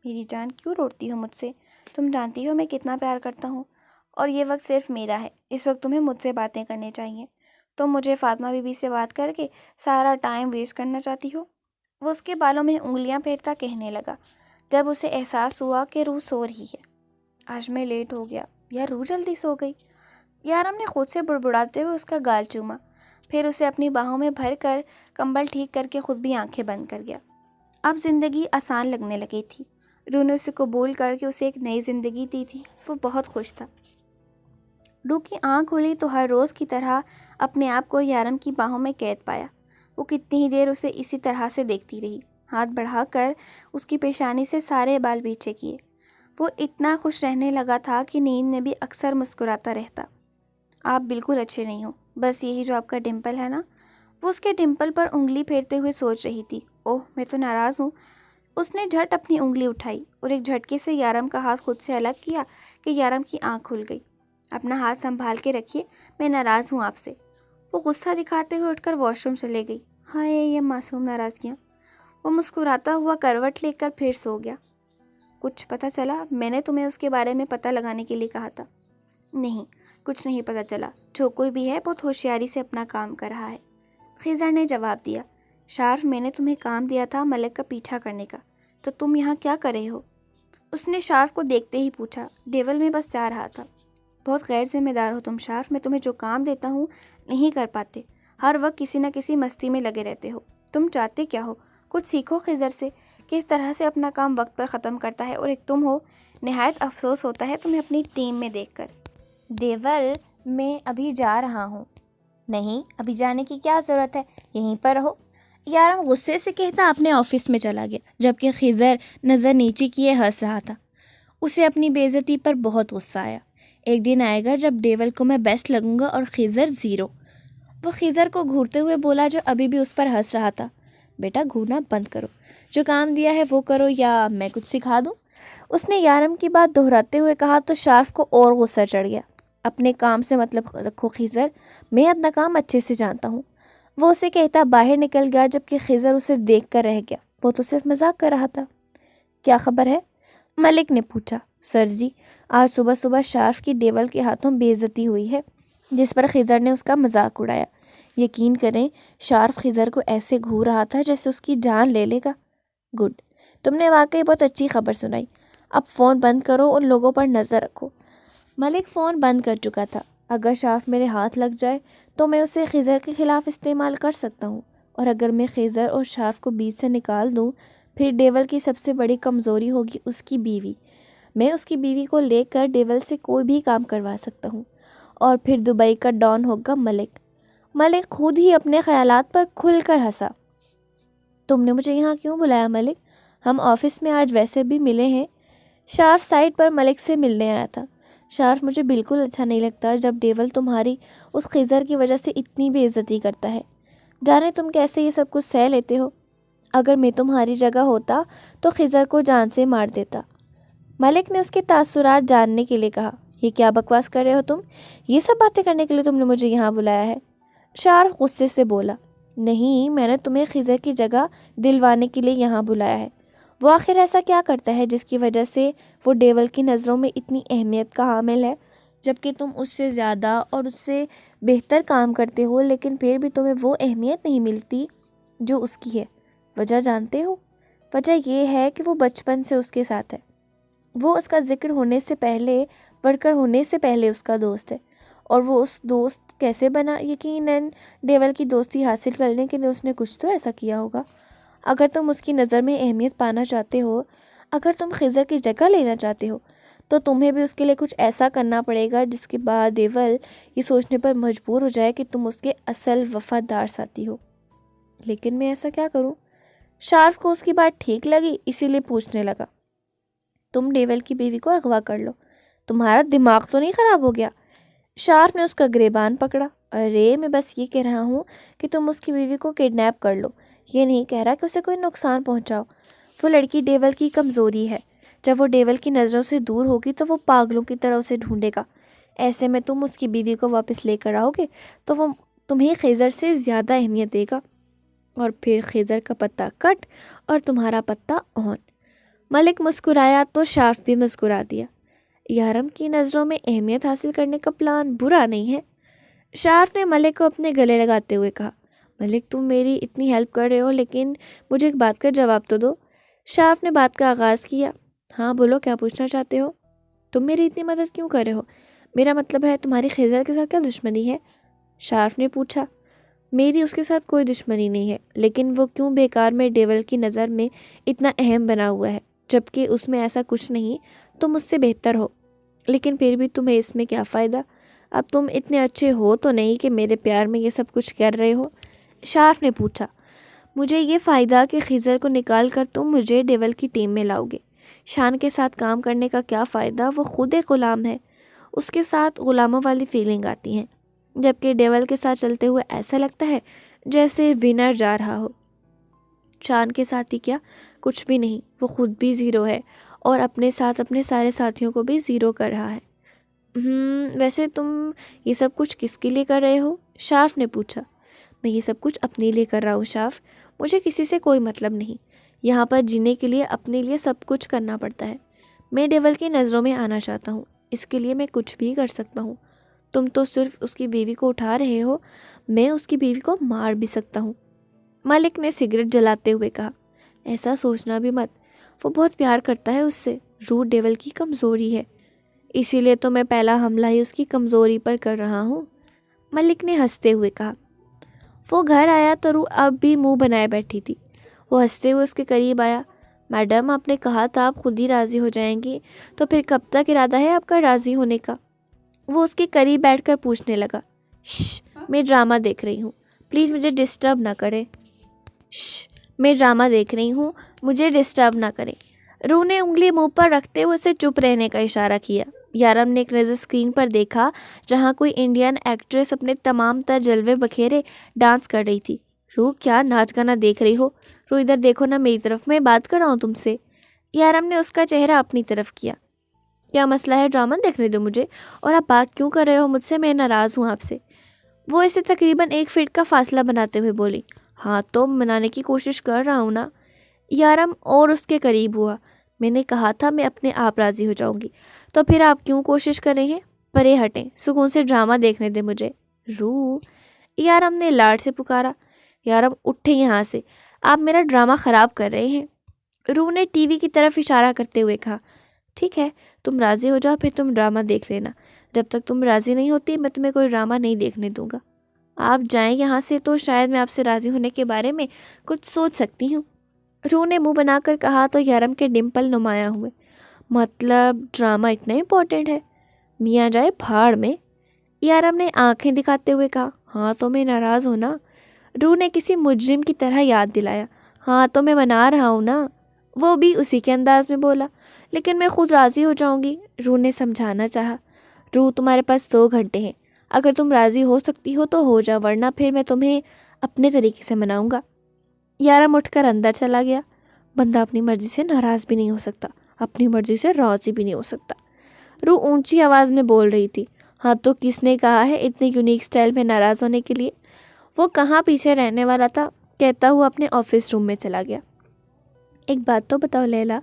میری جان، کیوں روتی ہو مجھ سے؟ تم جانتی ہو میں کتنا پیار کرتا ہوں، اور یہ وقت صرف میرا ہے۔ اس وقت تمہیں مجھ سے باتیں کرنی چاہیے۔ تم مجھے فاطمہ بی بی سے بات کر کے سارا ٹائم ویسٹ کرنا چاہتی ہو؟ وہ اس کے بالوں میں انگلیاں پھیرتا کہنے لگا جب اسے احساس ہوا کہ روح سو رہی ہے۔ آج میں لیٹ ہو گیا یا روح جلدی سو گئی؟ یارم نے خود سے بڑبڑاتے ہوئے اس کا گال چوما، پھر اسے اپنی باہوں میں بھر کر کمبل ٹھیک کر کے خود بھی آنکھیں بند کر گیا۔ اب زندگی آسان لگنے لگی تھی۔ روح نے اسے قبول کر کے اسے ایک نئی زندگی دی تھی۔ وہ بہت خوش تھا۔ روح کی آنکھ کھلی تو ہر روز کی طرح اپنے آپ کو یارم کی باہوں میں قید پایا۔ وہ کتنی ہی دیر اسے اسی طرح سے دیکھتی رہی، ہاتھ بڑھا کر اس کی پیشانی سے سارے بال پیچھے کیے۔ وہ اتنا خوش رہنے لگا تھا کہ نیند میں بھی اکثر مسکراتا رہتا۔ آپ بالکل اچھے نہیں ہو، بس یہی جو آپ کا ڈمپل ہے نا۔ وہ اس کے ڈمپل پر انگلی پھیرتے ہوئے سوچ رہی تھی۔ اوہ، میں تو ناراض ہوں۔ اس نے جھٹ اپنی انگلی اٹھائی اور ایک جھٹکے سے یارم کا ہاتھ خود سے الگ کیا کہ یارم کی آنکھ کھل گئی۔ اپنا ہاتھ سنبھال کے رکھیے، میں ناراض ہوں آپ سے۔ وہ غصہ دکھاتے ہوئے اٹھ کر واش روم چلے گئی۔ ہائے، یہ معصوم ناراضگیاں۔ وہ مسکراتا ہوا کروٹ لے کر پھر سو گیا۔ کچھ پتہ چلا؟ میں نے تمہیں اس کے بارے میں پتہ لگانے کے لیے کہا تھا۔ نہیں، کچھ نہیں پتہ چلا۔ جو کوئی بھی ہے بہت ہوشیاری سے اپنا کام کر رہا ہے۔ خضر نے جواب دیا۔ شارف، میں نے تمہیں کام دیا تھا ملک کا پیچھا کرنے کا، تو تم یہاں کیا کر رہے ہو؟ اس نے شارف کو دیکھتے ہی پوچھا۔ ڈیول میں بس جا رہا تھا۔ بہت غیر ذمہ دار ہو تم شارف، میں تمہیں جو کام دیتا ہوں نہیں کر پاتے، ہر وقت کسی نہ کسی مستی میں لگے رہتے ہو۔ تم چاہتے کیا ہو؟ کچھ سیکھو خضر سے، کس طرح سے اپنا کام وقت پر ختم کرتا ہے، اور ایک تم ہو۔ نہایت افسوس ہوتا ہے تمہیں اپنی ٹیم میں دیکھ کر۔ ڈیول، میں ابھی جا رہا ہوں۔ نہیں، ابھی جانے کی کیا ضرورت ہے، یہیں پر رہو۔ یارم غصے سے کہتا اپنے آفس میں چلا گیا، جبکہ خضر نظر نیچی کیے ہنس رہا تھا۔ اسے اپنی بے عزتی پر بہت غصہ آیا۔ ایک دن آئے گا جب ڈیول کو میں بیسٹ لگوں گا اور خضر زیرو۔ وہ خضر کو گھورتے ہوئے بولا جو ابھی بھی اس پر ہنس رہا تھا۔ بیٹا، گھورنا بند کرو، جو کام دیا ہے وہ کرو یا میں کچھ سکھا دوں؟ اس نے یارم کی بات دہراتے ہوئے کہا تو شارف کو اور غصہ چڑھ گیا۔ اپنے کام سے مطلب رکھو خضر، میں اپنا کام اچھے سے جانتا ہوں۔ وہ اسے کہتا باہر نکل گیا، جبکہ خضر اسے دیکھ کر رہ گیا۔ وہ تو صرف مذاق کر رہا تھا۔ کیا خبر ہے؟ ملک نے پوچھا۔ سر جی، آج صبح صبح شارف کی ڈیول کے ہاتھوں بے عزتی ہوئی ہے، جس پر خضر نے اس کا مذاق اڑایا۔ یقین کریں، شارف خضر کو ایسے گھور رہا تھا جیسے اس کی جان لے لے گا۔ گڈ، تم نے واقعی بہت اچھی خبر سنائی۔ اب فون بند کرو، ان لوگوں پر نظر رکھو۔ ملک فون بند کر چکا تھا۔ اگر شارف میرے ہاتھ لگ جائے تو میں اسے خضر کے خلاف استعمال کر سکتا ہوں، اور اگر میں خضر اور شارف کو بیچ سے نکال دوں، پھر ڈیول کی سب سے بڑی کمزوری ہوگی اس کی بیوی۔ میں اس کی بیوی کو لے کر ڈیول سے کوئی بھی کام کروا سکتا ہوں، اور پھر دبئی کا ڈان ہوگا ملک۔ ملک خود ہی اپنے خیالات پر کھل کر ہنسا۔ تم نے مجھے یہاں کیوں بلایا ملک؟ ہم آفس میں آج ویسے بھی ملے ہیں۔ شارف سائٹ پر ملک سے ملنے آیا تھا۔ شارف، مجھے بالکل اچھا نہیں لگتا جب ڈیول تمہاری اس خضر کی وجہ سے اتنی بے عزتی کرتا ہے۔ جانے تم کیسے یہ سب کچھ سہ لیتے ہو؟ اگر میں تمہاری جگہ ہوتا تو خضر کو جان سے مار دیتا۔ ملک نے اس کے تاثرات جاننے کے لیے کہا۔ یہ کیا بکواس کر رہے ہو تم؟ یہ سب باتیں کرنے کے لیے تم نے مجھے یہاں بلایا ہے؟ شارف غصے سے بولا۔ نہیں، میں نے تمہیں خضر کی جگہ دلوانے کے لیے یہاں بلایا ہے۔ وہ آخر ایسا کیا کرتا ہے جس کی وجہ سے وہ ڈیول کی نظروں میں اتنی اہمیت کا حامل ہے، جبکہ تم اس سے زیادہ اور اس سے بہتر کام کرتے ہو، لیکن پھر بھی تمہیں وہ اہمیت نہیں ملتی جو اس کی ہے؟ وجہ جانتے ہو؟ وجہ یہ ہے کہ وہ بچپن سے اس کے ساتھ ہے۔ وہ اس کا ذکر ہونے سے پہلے، بڑھ کر ہونے سے پہلے اس کا دوست ہے، اور وہ اس دوست کیسے بنا؟ یقیناً ڈیول کی دوستی حاصل کرنے کے لیے اس نے کچھ تو ایسا کیا ہوگا۔ اگر تم اس کی نظر میں اہمیت پانا چاہتے ہو، اگر تم خضر کی جگہ لینا چاہتے ہو، تو تمہیں بھی اس کے لیے کچھ ایسا کرنا پڑے گا جس کے بعد ڈیول یہ سوچنے پر مجبور ہو جائے کہ تم اس کے اصل وفادار ساتھی ہو۔ لیکن میں ایسا کیا کروں؟ شارف کو اس کی بات ٹھیک لگی، اسی لیے پوچھنے لگا۔ تم ڈیول کی بیوی کو اغوا کر لو۔ تمہارا دماغ تو نہیں خراب ہو گیا؟ شارف نے اس کا گریبان پکڑا۔ ارے میں بس یہ کہہ رہا ہوں کہ تم اس کی بیوی کو کڈنیپ کر لو، یہ نہیں کہہ رہا کہ اسے کوئی نقصان پہنچاؤ۔ وہ لڑکی ڈیول کی کمزوری ہے، جب وہ ڈیول کی نظروں سے دور ہوگی تو وہ پاگلوں کی طرح اسے ڈھونڈے گا۔ ایسے میں تم اس کی بیوی کو واپس لے کر آؤ گے تو وہ تمہیں خضر سے زیادہ اہمیت دے گا، اور پھر خضر کا پتہ کٹ اور تمہارا پتہ آن۔ ملک مسکرایا تو شارف بھی مسکرا دیا۔ یارم کی نظروں میں اہمیت حاصل کرنے کا پلان برا نہیں ہے۔ شارف نے ملک کو اپنے گلے لگاتے ہوئے کہا، ملک تم میری اتنی ہیلپ کر رہے ہو لیکن مجھے ایک بات کا جواب تو دو۔ شارف نے بات کا آغاز کیا۔ ہاں بولو، کیا پوچھنا چاہتے ہو؟ تم میری اتنی مدد کیوں کر رہے ہو؟ میرا مطلب ہے تمہاری خضر کے ساتھ کیا دشمنی ہے؟ شارف نے پوچھا۔ میری اس کے ساتھ کوئی دشمنی نہیں ہے، لیکن وہ کیوں بیکار میں ڈیول کی نظر میں اتنا اہم بنا ہوا ہے، جبکہ اس میں ایسا کچھ نہیں، تم مجھ سے بہتر ہو، لیکن پھر بھی تمہیں اس میں کیا فائدہ؟ اب تم اتنے اچھے ہو تو نہیں کہ میرے پیار میں یہ سب کچھ کر رہے ہو؟ شارف نے پوچھا۔ مجھے یہ فائدہ کہ خضر کو نکال کر تم مجھے ڈیول کی ٹیم میں لاؤ گے۔ شان کے ساتھ کام کرنے کا کیا فائدہ؟ وہ خود ایک غلام ہے، اس کے ساتھ غلاموں والی فیلنگ آتی ہیں، جبکہ ڈیول کے ساتھ چلتے ہوئے ایسا لگتا ہے جیسے ونر جا رہا ہو۔ شان کے ساتھ ہی کیا؟ کچھ بھی نہیں، وہ خود بھی زیرو ہے اور اپنے ساتھ اپنے سارے ساتھیوں کو بھی زیرو کر رہا ہے۔ ویسے تم یہ سب کچھ کس کے لیے کر رہے ہو؟ شارف نے پوچھا۔ میں یہ سب کچھ اپنے لیے کر رہا ہوں شارف، مجھے کسی سے کوئی مطلب نہیں۔ یہاں پر جینے کے لیے اپنے لیے سب کچھ کرنا پڑتا ہے۔ میں ڈیول کی نظروں میں آنا چاہتا ہوں، اس کے لیے میں کچھ بھی کر سکتا ہوں۔ تم تو صرف اس کی بیوی کو اٹھا رہے ہو، میں اس کی بیوی کو مار بھی سکتا ہوں۔ ملک نے سگریٹ جلاتے ہوئے کہا۔ ایسا سوچنا بھی مت، وہ بہت پیار کرتا ہے اس سے۔ روح ڈیول کی کمزوری ہے، اسی لیے تو میں پہلا حملہ ہی اس کی کمزوری پر کر رہا ہوں، ملک نے ہنستے ہوئے کہا۔ وہ گھر آیا تو روح اب بھی منہ بنائے بیٹھی تھی۔ وہ ہنستے ہوئے اس کے قریب آیا۔ میڈم، آپ نے کہا تھا آپ خود ہی راضی ہو جائیں گی، تو پھر کب تک ارادہ ہے آپ کا راضی ہونے کا؟ وہ اس کے قریب بیٹھ کر پوچھنے لگا۔ شش، میں ڈرامہ دیکھ رہی ہوں، پلیز مجھے ڈسٹرب نہ کریں۔ شش، میں ڈرامہ دیکھ رہی ہوں، مجھے ڈسٹرب نہ کریں۔ روح نے انگلی منہ پر رکھتے ہوئے اسے چپ رہنے کا اشارہ کیا۔ یارم نے ایک نظر اسکرین پر دیکھا جہاں کوئی انڈین ایکٹریس اپنے تمام تر جلوے بکھیرے ڈانس کر رہی تھی۔ روح، کیا ناچ گانا دیکھ رہی ہو؟ روح ادھر دیکھو نا میری طرف، میں بات کر رہا ہوں تم سے۔ یارم نے اس کا چہرہ اپنی طرف کیا۔ کیا مسئلہ ہے؟ ڈرامہ دیکھنے دو مجھے، اور آپ بات کیوں کر رہے ہو مجھ سے؟ میں ناراض ہوں آپ سے۔ وہ اسے تقریباً 1 فٹ کا فاصلہ بناتے ہوئے بولی۔ ہاں تو منانے کی کوشش کر رہا ہوں نا۔ یارم اور اس کے قریب ہوا۔ میں نے کہا تھا میں اپنے آپ راضی ہو جاؤں گی، تو پھر آپ کیوں کوشش کر رہے ہیں؟ پرے ہٹیں، سکون سے ڈرامہ دیکھنے دیں مجھے۔ روح، یارم نے لاڈ سے پکارا۔ یارم اٹھیں یہاں سے، آپ میرا ڈرامہ خراب کر رہے ہیں۔ روح نے ٹی وی کی طرف اشارہ کرتے ہوئے کہا۔ ٹھیک ہے، تم راضی ہو جاؤ، پھر تم ڈرامہ دیکھ لینا۔ جب تک تم راضی نہیں ہوتی میں تمہیں کوئی ڈرامہ نہیں دیکھنے دوں گا۔ آپ جائیں یہاں سے تو شاید میں آپ سے راضی ہونے کے بارے میں کچھ سوچ سکتی ہوں۔ روح نے منہ بنا کر کہا تو یارم کے ڈمپل نمایاں ہوئے۔ مطلب ڈرامہ اتنا امپورٹنٹ ہے؟ میاں جائے بھاڑ میں، یارم نے آنکھیں دکھاتے ہوئے کہا۔ ہاں تو میں ناراض ہوں نا، روح نے کسی مجرم کی طرح یاد دلایا۔ ہاں تو میں منا رہا ہوں نا، وہ بھی اسی کے انداز میں بولا۔ لیکن میں خود راضی ہو جاؤں گی، روح نے سمجھانا چاہا۔ روح، تمہارے پاس 2 گھنٹے ہیں، اگر تم راضی ہو سکتی ہو تو ہو جاؤ، ورنہ پھر میں تمہیں اپنے طریقے سے مناؤں گا۔ یارم اٹھ کر اندر چلا گیا۔ بندہ اپنی مرضی سے ناراض بھی نہیں ہو سکتا، اپنی مرضی سے راضی بھی نہیں ہو سکتا، روح اونچی آواز میں بول رہی تھی۔ ہاں تو کس نے کہا ہے اتنے یونیک سٹائل میں ناراض ہونے کے لیے؟ وہ کہاں پیچھے رہنے والا تھا، کہتا ہوا اپنے آفس روم میں چلا گیا۔ ایک بات تو بتاؤ لیلا،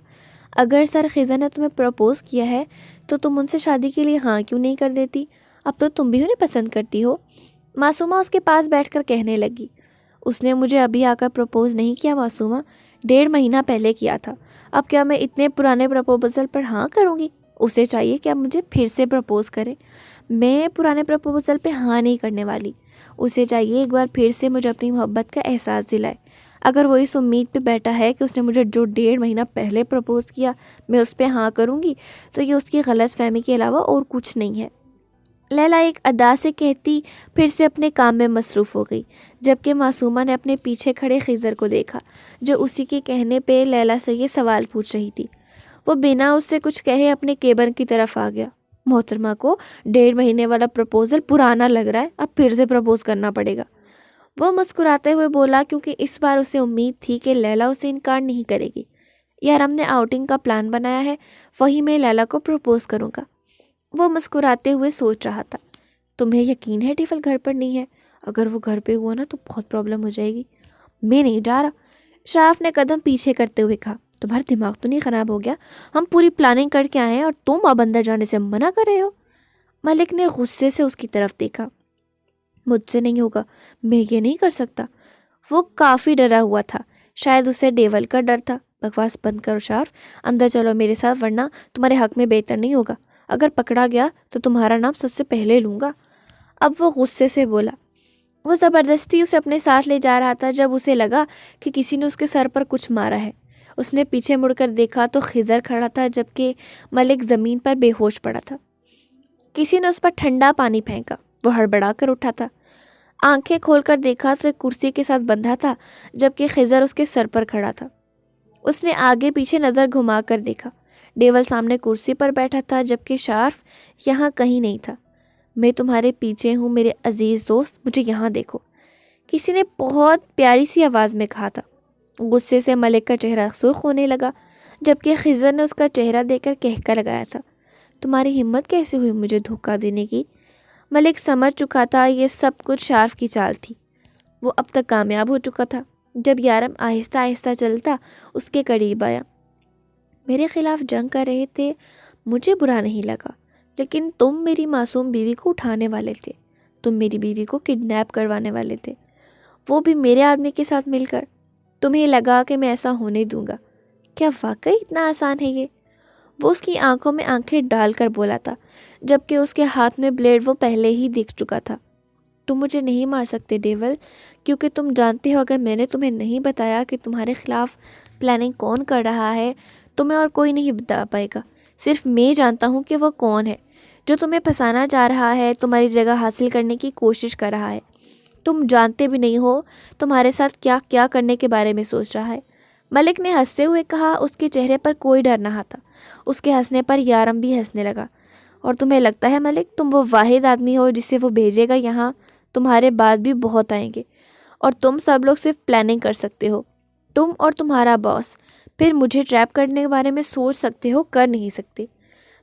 اگر سر خضر نے تمہیں پروپوز کیا ہے تو تم ان سے شادی کے لیے ہاں کیوں نہیں کر دیتی؟ اب تو تم بھی انہیں پسند کرتی ہو، معصومہ اس کے پاس بیٹھ کر کہنے لگی۔ اس نے مجھے ابھی آ کر پروپوز نہیں کیا معصومہ، 1.5 مہینہ پہلے کیا تھا۔ اب کیا میں اتنے پرانے پروپوزل پر ہاں کروں گی؟ اسے چاہیے کہ اب مجھے پھر سے پروپوز کرے، میں پرانے پروپوزل پہ ہاں نہیں کرنے والی۔ اسے چاہیے ایک بار پھر سے مجھے اپنی محبت کا احساس دلائے۔ اگر وہ اس امید پہ بیٹھا ہے کہ اس نے مجھے جو 1.5 مہینہ پہلے پروپوز کیا میں اس پہ ہاں کروں گی، تو یہ اس کی غلط فہمی کے علاوہ اور کچھ نہیں ہے۔ لیلا ایک ادا سے کہتی پھر سے اپنے کام میں مصروف ہو گئی، جبکہ معصومہ نے اپنے پیچھے کھڑے خضر کو دیکھا جو اسی کے کہنے پہ لیلا سے یہ سوال پوچھ رہی تھی۔ وہ بنا اس سے کچھ کہے اپنے کیبن کی طرف آ گیا۔ محترمہ کو 1.5 مہینے والا پرپوزل پرانا لگ رہا ہے، اب پھر سے پرپوز کرنا پڑے گا۔ وہ مسکراتے ہوئے بولا کیونکہ اس بار اسے امید تھی کہ لیلا اسے انکار نہیں کرے گی۔ یار ہم نے آؤٹنگ کا پلان بنایا ہے، وہی میں لیلا کو پرپوز کروں گا۔ وہ مسکراتے ہوئے سوچ رہا تھا، تمہیں یقین ہے ڈیول گھر پر نہیں ہے؟ اگر وہ گھر پہ ہوا نا تو بہت پرابلم ہو جائے گی۔ میں نہیں جا رہا، شراف نے قدم پیچھے کرتے ہوئے کہا۔ تمہارا دماغ تو نہیں خراب ہو گیا؟ ہم پوری پلاننگ کر کے آئے ہیں اور تم اب اندر جانے سے منع کر رہے ہو؟ ملک نے غصے سے اس کی طرف دیکھا۔ مجھ سے نہیں ہوگا، میں یہ نہیں کر سکتا۔ وہ کافی ڈرا ہوا تھا، شاید اسے ڈیول کا ڈر تھا۔ بکواس بند کرو شارف، اندر چلو میرے ساتھ، ورنہ تمہارے حق میں بہتر نہیں ہوگا۔ اگر پکڑا گیا تو تمہارا نام سب سے پہلے لوں گا۔ اب وہ غصے سے بولا۔ وہ زبردستی اسے اپنے ساتھ لے جا رہا تھا جب اسے لگا کہ کسی نے اس کے سر پر کچھ مارا ہے۔ اس نے پیچھے مڑ کر دیکھا تو خضر کھڑا تھا جبکہ ملک زمین پر بے ہوش پڑا تھا۔ کسی نے اس پر ٹھنڈا پانی پھینکا۔ وہ ہڑبڑا کر اٹھا تھا، آنکھیں کھول کر دیکھا تو ایک کرسی کے ساتھ بندھا تھا جبکہ خضر اس کے سر پر کھڑا تھا۔ اس نے آگے پیچھے نظر گھما کر دیکھا، ڈیول سامنے کرسی پر بیٹھا تھا جبکہ شارف یہاں کہیں نہیں تھا۔ میں تمہارے پیچھے ہوں میرے عزیز دوست، مجھے یہاں دیکھو، کسی نے بہت پیاری سی آواز میں کہا تھا۔ غصے سے ملک کا چہرہ سرخ ہونے لگا جبکہ خضر نے اس کا چہرہ دیکھ کر کہکا لگایا تھا، تمہاری ہمت کیسے ہوئی مجھے دھوکہ دینے کی؟ ملک سمجھ چکا تھا یہ سب کچھ شارف کی چال تھی۔ وہ اب تک کامیاب ہو چکا تھا۔ جب یارم آہستہ آہستہ چلتا اس کے قریب آیا۔ میرے خلاف جنگ کر رہے تھے، مجھے برا نہیں لگا، لیکن تم میری معصوم بیوی کو اٹھانے والے تھے، تم میری بیوی کو کڈنیپ کروانے والے تھے، وہ بھی میرے آدمی کے ساتھ مل کر۔ تمہیں لگا کہ میں ایسا ہونے دوں گا؟ کیا واقعی اتنا آسان ہے یہ؟ وہ اس کی آنکھوں میں آنکھیں ڈال کر بولا تھا جبکہ اس کے ہاتھ میں بلیڈ وہ پہلے ہی دیکھ چکا تھا۔ تم مجھے نہیں مار سکتے ڈیول، کیونکہ تم جانتے ہو اگر میں نے تمہیں نہیں بتایا کہ تمہارے خلاف پلاننگ کون کر رہا ہے، تمہیں اور کوئی نہیں بتا پائے گا۔ صرف میں جانتا ہوں کہ وہ کون ہے جو تمہیں پھنسانا چاہ رہا ہے، تمہاری جگہ حاصل کرنے کی کوشش کر رہا ہے۔ تم جانتے بھی نہیں ہو تمہارے ساتھ کیا کیا کرنے کے بارے میں سوچ رہا ہے۔ ملک نے ہنستے ہوئے کہا، اس کے چہرے پر کوئی ڈر نہ تھا۔ اس کے ہنسنے پر یارم بھی ہنسنے لگا۔ اور تمہیں لگتا ہے ملک تم وہ واحد آدمی ہو جسے وہ بھیجے گا یہاں؟ تمہارے بعد بھی بہت آئیں گے اور تم سب لوگ صرف پلاننگ کر سکتے ہو، تم اور تمہارا باس۔ پھر مجھے ٹریپ کرنے کے بارے میں سوچ سکتے ہو، کر نہیں سکتے۔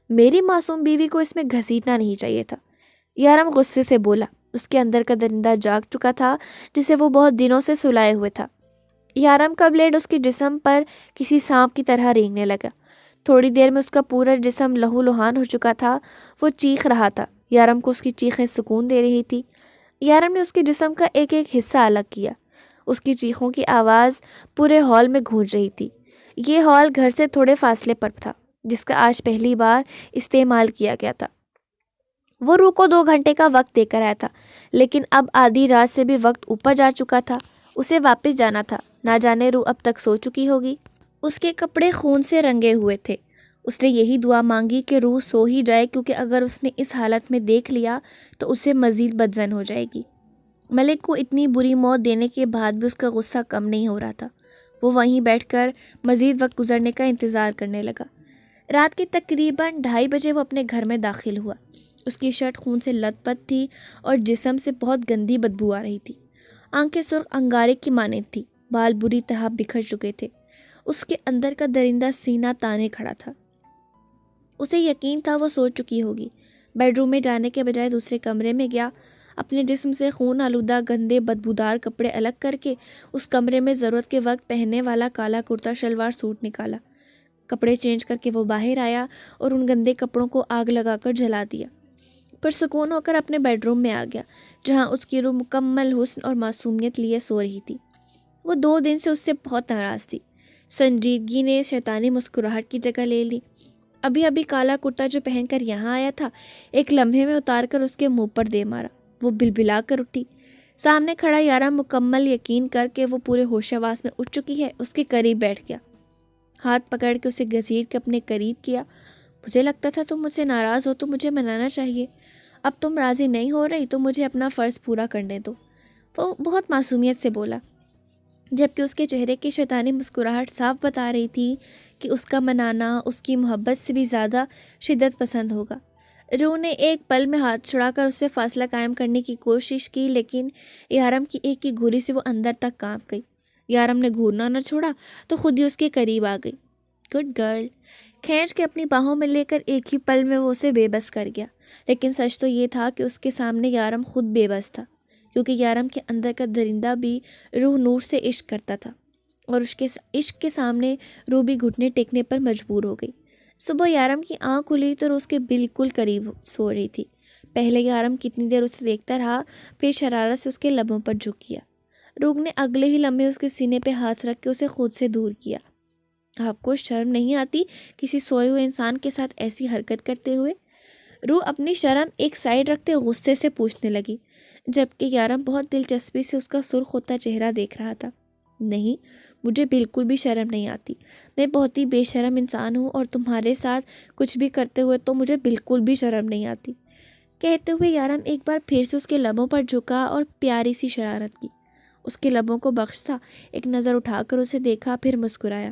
میری معصوم بیوی کو اس میں گھسیٹنا نہیں چاہیے تھا، یارم غصے سے بولا۔ اس کے اندر کا درندہ جاگ چکا تھا جسے وہ بہت دنوں سے سلائے ہوئے تھا۔ یارم کا بلیڈ اس کے جسم پر کسی سانپ کی طرح رینگنے لگا۔ تھوڑی دیر میں اس کا پورا جسم لہو لہان ہو چکا تھا۔ وہ چیخ رہا تھا، یارم کو اس کی چیخیں سکون دے رہی تھی۔ یارم نے اس کے جسم کا ایک ایک حصہ الگ کیا۔ اس کی چیخوں کی آواز پورے ہال میں گونج رہی تھی۔ یہ ہال گھر سے تھوڑے فاصلے پر تھا جس کا آج پہلی بار استعمال کیا گیا تھا۔ وہ روح کو 2 گھنٹے کا وقت دے کر آیا تھا، لیکن اب آدھی رات سے بھی وقت اوپر جا چکا تھا۔ اسے واپس جانا تھا، نہ جانے روح اب تک سو چکی ہوگی۔ اس کے کپڑے خون سے رنگے ہوئے تھے۔ اس نے یہی دعا مانگی کہ روح سو ہی جائے، کیونکہ اگر اس نے اس حالت میں دیکھ لیا تو اسے مزید بدظن ہو جائے گی۔ ملک کو اتنی بری موت دینے کے بعد بھی اس کا غصہ کم نہیں ہو رہا تھا۔ وہ وہیں بیٹھ کر مزید وقت گزرنے کا انتظار کرنے لگا۔ رات کے تقریباً 2:30 بجے وہ اپنے گھر میں داخل ہوا۔ اس کی شرٹ خون سے لت پت تھی اور جسم سے بہت گندی بدبو آ رہی تھی۔ آنکھیں سرخ انگارے کی مانند تھی، بال بری طرح بکھر چکے تھے۔ اس کے اندر کا درندہ سینہ تانے کھڑا تھا۔ اسے یقین تھا وہ سو چکی ہوگی۔ بیڈ روم میں جانے کے بجائے دوسرے کمرے میں گیا۔ اپنے جسم سے خون آلودہ گندے بدبودار کپڑے الگ کر کے اس کمرے میں ضرورت کے وقت پہننے والا کالا کرتا شلوار سوٹ نکالا۔ کپڑے چینج کر کے وہ باہر آیا اور ان گندے کپڑوں کو آگ لگا کر جلا دیا۔ پرسکون ہو کر اپنے بیڈ روم میں آ گیا جہاں اس کی روح مکمل حسن اور معصومیت لیے سو رہی تھی۔ وہ 2 دن سے اس سے بہت ناراض تھی۔ سنجیدگی نے شیطانی مسکراہٹ کی جگہ لے لی۔ ابھی ابھی کالا کرتا جو پہن کر یہاں آیا تھا ایک لمحے میں اتار کر اس کے منہ پر دے مارا۔ وہ بلبلا کر اٹھی۔ سامنے کھڑا یارا مکمل یقین کر کے وہ پورے ہوش حواس میں اٹھ چکی ہے اس کے قریب بیٹھ گیا۔ ہاتھ پکڑ کے اسے گھسیٹ کے اپنے قریب کیا۔ مجھے لگتا تھا تم مجھ سے ناراض ہو تو مجھے منانا چاہیے، اب تم راضی نہیں ہو رہی تو مجھے اپنا فرض پورا کرنے دو۔ وہ بہت معصومیت سے بولا، جبکہ اس کے چہرے کی شیطانی مسکراہٹ صاف بتا رہی تھی کہ اس کا منانا اس کی محبت سے بھی زیادہ شدت پسند ہوگا۔ روح نے ایک پل میں ہاتھ چھڑا کر اس سے فاصلہ قائم کرنے کی کوشش کی، لیکن یارم کی ایک کی گھوری سے وہ اندر تک کانپ گئی۔ یارم نے گھورنا نہ چھوڑا تو خود ہی اس کے قریب آ گئی۔ گڈ گرل، کھینچ کے اپنی باہوں میں لے کر ایک ہی پل میں وہ اسے بے بس کر گیا۔ لیکن سچ تو یہ تھا کہ اس کے سامنے یارم خود بے بس تھا، کیونکہ یارم کے اندر کا درندہ بھی روح نور سے عشق کرتا تھا، اور اس کے عشق کے سامنے روح بھی گھٹنے ٹیکنے پر مجبور ہو گئی۔ صبح یارم کی آنکھ کھلی تو روح اس کے بالکل قریب سو رہی تھی۔ پہلے یارم کتنی دیر اسے دیکھتا رہا، پھر شرارت سے اس کے لبوں پر جھک گیا۔ روح نے اگلے ہی لمحے اس کے سینے پہ ہاتھ رکھ کے اسے خود سے دور کیا۔ آپ کو شرم نہیں آتی کسی سوئے ہوئے انسان کے ساتھ ایسی حرکت کرتے ہوئے؟ روح اپنی شرم ایک سائڈ رکھتے غصے سے پوچھنے لگی، جبکہ یارم بہت دلچسپی سے اس کا سرخ ہوتا چہرہ دیکھ رہا تھا۔ نہیں، مجھے بالکل بھی شرم نہیں آتی، میں بہت ہی بے شرم انسان ہوں، اور تمہارے ساتھ کچھ بھی کرتے ہوئے تو مجھے بالکل بھی شرم نہیں آتی۔ کہتے ہوئے یارم ایک بار پھر سے اس کے لبوں پر جھکا اور پیاری سی شرارت کی۔ اس کے لبوں کو بخشتا ایک نظر اٹھا کر اسے دیکھا، پھر مسکرایا۔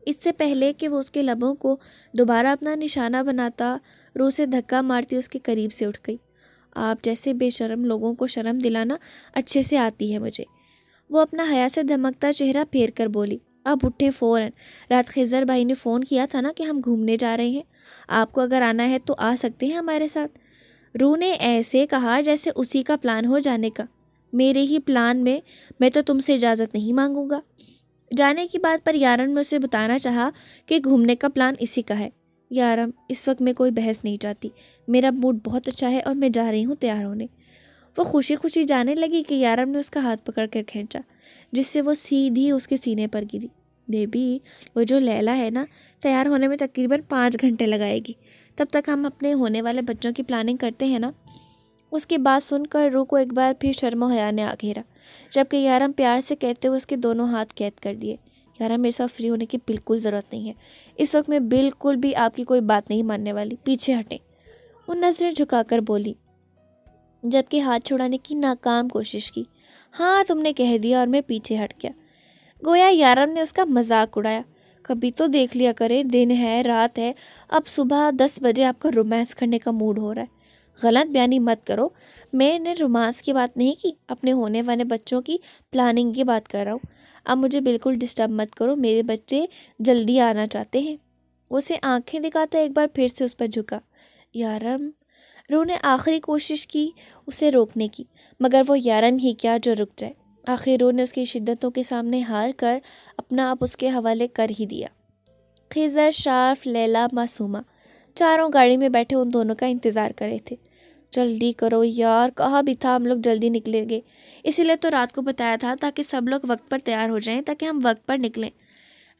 اس سے پہلے کہ وہ اس کے لبوں کو دوبارہ اپنا نشانہ بناتا، روح سے دھکا مارتی اس کے قریب سے اٹھ گئی۔ آپ جیسے بے شرم لوگوں کو شرم دلانا اچھے سے آتی ہے مجھے۔ وہ اپنا حیا سے دھمکتا چہرہ پھیر کر بولی۔ اب اٹھے فوراً، رات خضر بھائی نے فون کیا تھا نا کہ ہم گھومنے جا رہے ہیں، آپ کو اگر آنا ہے تو آ سکتے ہیں ہمارے ساتھ۔ روح نے ایسے کہا جیسے اسی کا پلان ہو جانے کا۔ میرے ہی پلان میں تو تم سے اجازت نہیں مانگوں گا۔ جانے کی بات پر یارم نے اسے بتانا چاہا کہ گھومنے کا پلان اسی کا ہے۔ یارم، اس وقت میں کوئی بحث نہیں چاہتی، میرا موڈ بہت اچھا ہے اور میں جا رہی ہوں تیار ہونے۔ وہ خوشی خوشی جانے لگی کہ یارم نے اس کا ہاتھ پکڑ کر کھینچا، جس سے وہ سیدھی اس کے سینے پر گری۔ بیبی، وہ جو لیلا ہے نا، تیار ہونے میں تقریباً 5 گھنٹے لگائے گی، تب تک ہم اپنے ہونے والے بچوں کی پلاننگ کرتے ہیں نا۔ اس کی بات سن کر روح کو ایک بار پھر شرم و حیا نے آ گھیرا، جبکہ یارم پیار سے کہتے ہوئے اس کے دونوں ہاتھ قید کر دیے۔ یارم، میرے ساتھ فری ہونے کی بالکل ضرورت نہیں ہے، اس وقت میں بالکل بھی آپ کی کوئی بات نہیں ماننے والی، پیچھے ہٹیں۔ وہ نظریں جھکا کر بولی، جبکہ ہاتھ چھڑانے کی ناکام کوشش کی۔ ہاں، تم نے کہہ دیا اور میں پیچھے ہٹ گیا۔ گویا یارم نے اس کا مذاق اڑایا۔ کبھی تو دیکھ لیا کرے، دن ہے، رات ہے، اب صبح 10 بجے آپ کا رومانس کرنے کا موڈ ہو رہا ہے۔ غلط بیانی مت کرو، میں نے رومانس کی بات نہیں کی، اپنے ہونے والے بچوں کی پلاننگ کی بات کر رہا ہوں۔ اب مجھے بالکل ڈسٹرب مت کرو، میرے بچے جلدی آنا چاہتے ہیں۔ اسے آنکھیں دکھاتا ایک بار پھر سے اس پر جھکا۔ یارم، روح نے آخری کوشش کی اسے روکنے کی، مگر وہ یارم ہی کیا جو رک جائے۔ آخر روح نے اس کی شدتوں کے سامنے ہار کر اپنا آپ اس کے حوالے کر ہی دیا۔ خضر، شارف، لیلا، معصومہ چاروں گاڑی میں بیٹھے ان دونوں کا انتظار کر رہے تھے۔ جلدی کرو یار، کہا بھی تھا ہم لوگ جلدی نکلیں گے، اسی لیے تو رات کو بتایا تھا تاکہ سب لوگ وقت پر تیار ہو جائیں، تاکہ ہم وقت پر نکلیں۔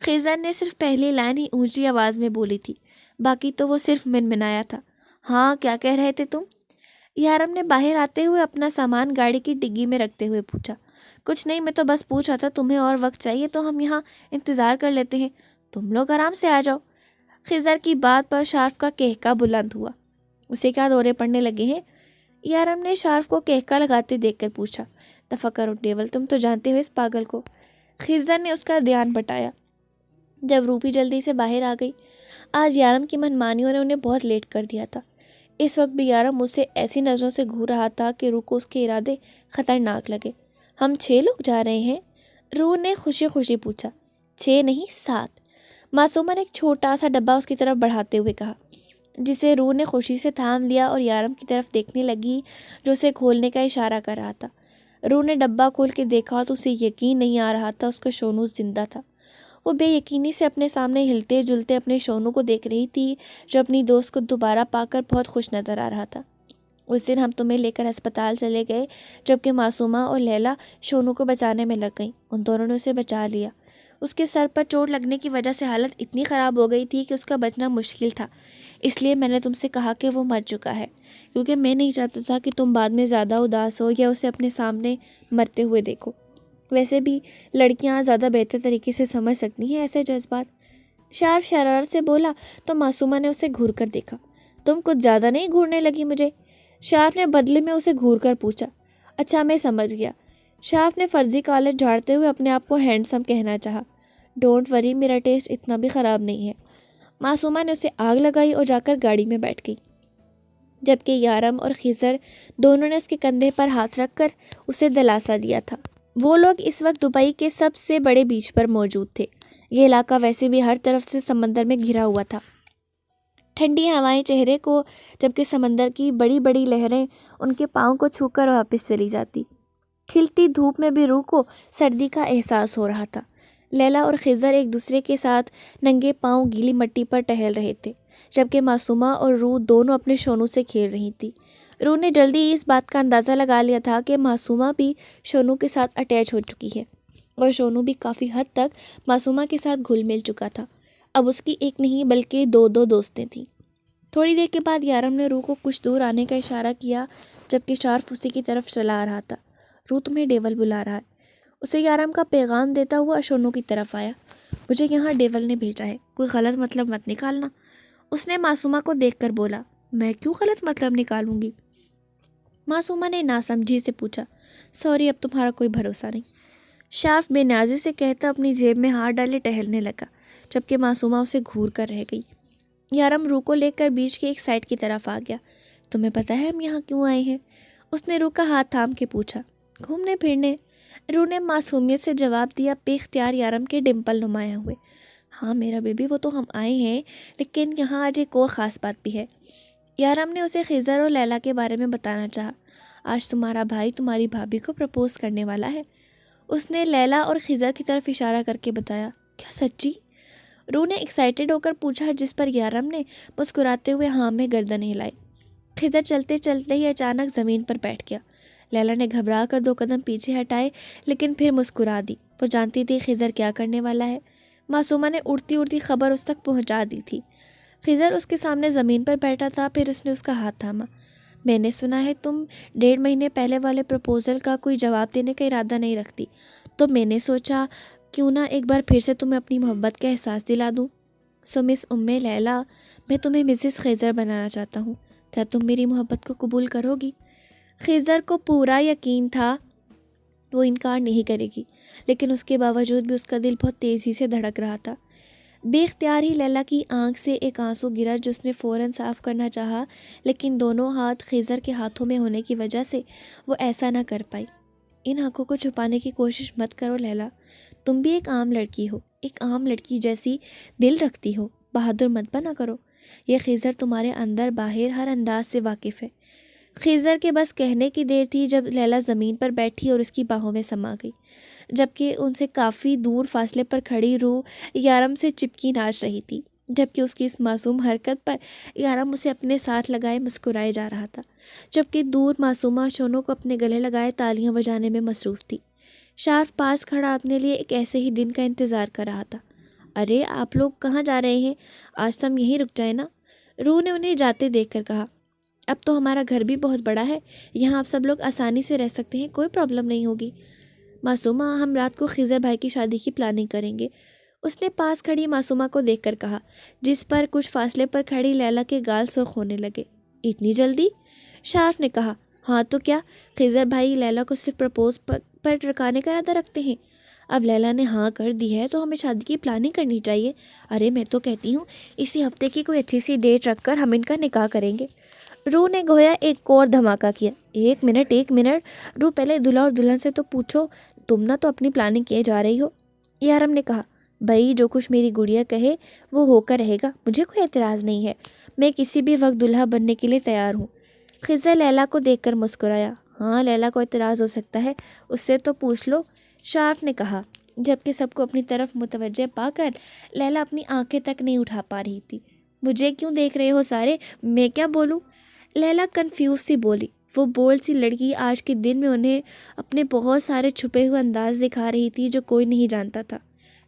خضر نے صرف پہلی لائن ہی اونچی آواز میں بولی تھی، باقی تو وہ صرف منمنایا تھا۔ ہاں، کیا کہہ رہے تھے تم؟ یارم نے باہر آتے ہوئے اپنا سامان گاڑی کی ڈگی میں رکھتے ہوئے پوچھا۔ کچھ نہیں، میں تو بس پوچھ رہا تھا تمہیں اور وقت چاہیے تو ہم یہاں انتظار کر لیتے ہیں، تم لوگ آرام سے آ جاؤ۔ خضر کی بات پر شارف کا کہکا بلند ہوا۔ اسے کیا دورے پڑنے لگے ہیں؟ یارم نے شارف کو کہکا لگاتے دیکھ کر پوچھا۔ دفع کرو ڈیول، تم تو جانتے ہو اس پاگل کو۔ خضر نے اس کا دھیان بٹایا جب روبی جلدی سے باہر آ گئی۔ آج یارم کی منمانیوں نے انہیں بہت لیٹ کر دیا تھا۔ اس وقت بھی یارم اسے ایسی نظروں سے گھور رہا تھا کہ روح کو اس کے ارادے خطرناک لگے۔ ہم 6 لوگ جا رہے ہیں؟ روح نے خوشی خوشی پوچھا۔ 6 نہیں، 7۔ معصومہ نے ایک چھوٹا سا ڈبہ اس کی طرف بڑھاتے ہوئے کہا، جسے روح نے خوشی سے تھام لیا اور یارم کی طرف دیکھنے لگی جو اسے کھولنے کا اشارہ کر رہا تھا۔ روح نے ڈبہ کھول کے دیکھا تو اسے یقین نہیں آ رہا تھا اس کا شونو زندہ تھا۔ وہ بے یقینی سے اپنے سامنے ہلتے جلتے اپنے شونو کو دیکھ رہی تھی جو اپنی دوست کو دوبارہ پا کر بہت خوش نظر آ رہا تھا۔ اس دن ہم تمہیں لے کر ہسپتال چلے گئے جبکہ معصومہ اور لیلا شونو کو بچانے میں لگ گئیں، ان دونوں نے اسے بچا لیا۔ اس کے سر پر چوٹ لگنے کی وجہ سے حالت اتنی خراب ہو گئی تھی کہ اس کا بچنا مشکل تھا، اس لیے میں نے تم سے کہا کہ وہ مر چکا ہے، کیونکہ میں نہیں چاہتا تھا کہ تم بعد میں زیادہ اداس ہو یا اسے اپنے سامنے مرتے ہوئے دیکھو۔ ویسے بھی لڑکیاں زیادہ بہتر طریقے سے سمجھ سکتی ہیں ایسے جذبات۔ شارف شرارت سے بولا تو معصومہ نے اسے گھور کر دیکھا۔ تم کچھ زیادہ نہیں گھورنے لگی مجھے؟ شارف نے بدلے میں اسے گھور کر پوچھا۔ اچھا، میں سمجھ گیا۔ شارف نے فرضی کالر جھاڑتے ہوئے اپنے آپ کو ہینڈسم کہنا چاہا۔ ڈونٹ وری، میرا ٹیسٹ اتنا بھی خراب نہیں ہے۔ معصومہ نے اسے آگ لگائی اور جا کر گاڑی میں بیٹھ گئی۔ جبکہ یارم اور خضر دونوں نے اس کے کندھے پر ہاتھ رکھ کر اسے دلاسا دیا تھا۔ وہ لوگ اس وقت دبئی کے سب سے بڑے بیچ پر موجود تھے۔ یہ علاقہ ویسے بھی ہر طرف سے سمندر میں گھرا ہوا تھا۔ ٹھنڈی ہوائیں چہرے کو، جبکہ سمندر کی بڑی بڑی لہریں ان کے پاؤں کو چھو کر واپس چلی جاتی۔ کھلتی دھوپ میں بھی روح کو سردی کا احساس ہو رہا تھا۔ لیلا اور خضر ایک دوسرے کے ساتھ ننگے پاؤں گیلی مٹی پر ٹہل رہے تھے، جبکہ معصومہ اور روح دونوں اپنے شونوں سے کھیل رہی تھی۔ روح نے جلدی اس بات کا اندازہ لگا لیا تھا کہ معصومہ بھی شونوں کے ساتھ اٹیچ ہو چکی ہے، اور شونوں بھی کافی حد تک معصومہ کے ساتھ گھل مل چکا تھا۔ اب اس کی ایک نہیں بلکہ دو دوستیں تھیں۔ تھوڑی دیر کے بعد یارم نے روح کو کچھ دور آنے کا اشارہ کیا، جبکہ شارف اسی کی طرف چلا آ رہا تھا۔ روح تمہیں ڈیول بلا رہا ہے، اسے یارم کا پیغام دیتا ہوا شونوں کی طرف آیا۔ مجھے یہاں ڈیول نے بھیجا ہے، کوئی غلط مطلب مت نکالنا، اس نے معصومہ کو دیکھ کر بولا۔ میں کیوں غلط مطلب نکالوں گی؟ معصومہ نے ناسمجھی سے پوچھا۔ سوری، اب تمہارا کوئی بھروسہ نہیں، شارف بے نیازی سے کہتا اپنی جیب میں ہاتھ ڈالے ٹہلنے لگا، جبکہ معصومہ اسے گھور کر رہ گئی۔ یارم روح کو لے کر بیچ کے ایک سائڈ کی طرف آ گیا۔ تمہیں پتہ ہے ہم یہاں کیوں آئے ہیں؟ اس نے روح کا ہاتھ تھام کے پوچھا۔ گھومنے پھرنے، روح نے معصومیت سے جواب دیا، بے اختیار یارم کے ڈمپل نمایاں ہوئے۔ ہاں میرا بیبی، وہ تو ہم آئے ہیں، لیکن یہاں آج ایک اور خاص بات بھی ہے۔ یارم نے اسے خضر اور لیلا کے بارے میں بتانا چاہا۔ آج تمہارا بھائی تمہاری بھابھی کو پرپوز کرنے والا ہے، اس نے لیلا اور خضر کی طرف اشارہ کر کے بتایا۔ کیا سچی؟ روح نے ایکسائٹیڈ ہو کر پوچھا، جس پر یارم نے مسکراتے ہوئے ہاں میں گردن ہلائی۔ خضر چلتے چلتے ہی اچانک زمین پر بیٹھ گیا۔ لیلا نے گھبرا کر 2 قدم پیچھے ہٹائے، لیکن پھر مسکرا دی۔ وہ جانتی تھی خضر کیا کرنے والا ہے۔ معصومہ نے اڑتی اڑتی خبر اس تک پہنچا دی تھی۔ خضر اس کے سامنے زمین پر بیٹھا تھا، پھر اس نے اس کا ہاتھ تھاما۔ میں نے سنا ہے تم 1.5 مہینے پہلے والے پرپوزل کا کوئی جواب دینے کا ارادہ نہیں رکھتی، تو میں نے سوچا کیوں نہ ایک بار پھر سے تمہیں اپنی محبت کا احساس دلا دوں۔ سو مس لیلا، میں تمہیں مسز خضر بنانا چاہتا ہوں، کیا تم میری محبت کو قبول کرو گی؟ خضر کو پورا یقین تھا وہ انکار نہیں کرے گی، لیکن اس کے باوجود بھی اس کا دل بہت تیزی سے دھڑک رہا تھا۔ بے اختیار ہی لیلا کی آنکھ سے ایک آنسو گرا، جو اس نے فوراً صاف کرنا چاہا، لیکن دونوں ہاتھ خضر کے ہاتھوں میں ہونے کی وجہ سے وہ ایسا نہ کر پائی۔ ان آنکھوں کو چھپانے کی کوشش مت کرو لیلا، تم بھی ایک عام لڑکی ہو، ایک عام لڑکی جیسی دل رکھتی ہو، بہادر مت بنا کرو۔ یہ خضر تمہارے اندر باہر ہر انداز سے واقف ہے۔ خضر کے بس کہنے کی دیر تھی جب لیلا زمین پر بیٹھی اور اس کی باہوں میں سما گئی، جبکہ ان سے کافی دور فاصلے پر کھڑی روح یارم سے چپکی ناچ رہی تھی، جبکہ اس کی اس معصوم حرکت پر یارم اسے اپنے ساتھ لگائے مسکرائے جا رہا تھا، جبکہ دور معصومہ شونوں کو اپنے گلے لگائے تالیاں بجانے میں مصروف تھی۔ شارف پاس کھڑا اپنے لیے ایک ایسے ہی دن کا انتظار کر رہا تھا۔ ارے آپ لوگ کہاں جا رہے ہیں؟ آج تو ہم یہیں رک جائیں نا، روح نے انہیں جاتے دیکھ کر کہا۔ اب تو ہمارا گھر بھی بہت بڑا ہے، یہاں آپ سب لوگ آسانی سے رہ سکتے ہیں، کوئی پرابلم نہیں ہوگی۔ معصومہ، ہم رات کو خضر بھائی کی شادی کی پلاننگ کریں گے، اس نے پاس کھڑی معصومہ کو دیکھ کر کہا، جس پر کچھ فاصلے پر کھڑی لیلا کے گال سرخ ہونے لگے۔ اتنی جلدی؟ شارف نے کہا۔ ہاں تو کیا، خضر بھائی لیلا کو صرف پرپوز پر ٹرکانے کا ارادہ رکھتے ہیں؟ اب لیلا نے ہاں کر دی ہے تو ہمیں شادی کی پلاننگ کرنی چاہیے۔ ارے میں تو کہتی ہوں اسی ہفتے کی کوئی اچھی سی ڈیٹ رکھ کر ہم ان کا نکاح کریں گے۔ روح نے گویا ایک اور دھماکہ کیا۔ ایک منٹ، روح پہلے دلہا اور دلہن سے تو پوچھو، تم نہ تو اپنی پلاننگ کیے جا رہی ہو۔ یارم نے کہا، بھائی جو کچھ میری گڑیا کہے وہ ہو کر رہے گا، مجھے کوئی اعتراض نہیں ہے، میں کسی بھی وقت دلہا بننے کے لیے تیار ہوں۔ خضر لیلا کو دیکھ کر مسکرایا۔ ہاں لیلا کو اعتراض ہو سکتا ہے، اس سے تو پوچھ لو، شارف نے کہا، جبکہ سب کو اپنی طرف متوجہ پا کر لیلا اپنی آنکھیں تک نہیں اٹھا پا رہی تھی۔ مجھے کیوں دیکھ رہے ہو سارے، میں کیا بولوں؟ لیلا کنفیوز سی بولی۔ وہ بولڈ سی لڑکی آج کے دن میں انہیں اپنے بہت سارے چھپے ہوئے انداز دکھا رہی تھی جو کوئی نہیں جانتا تھا۔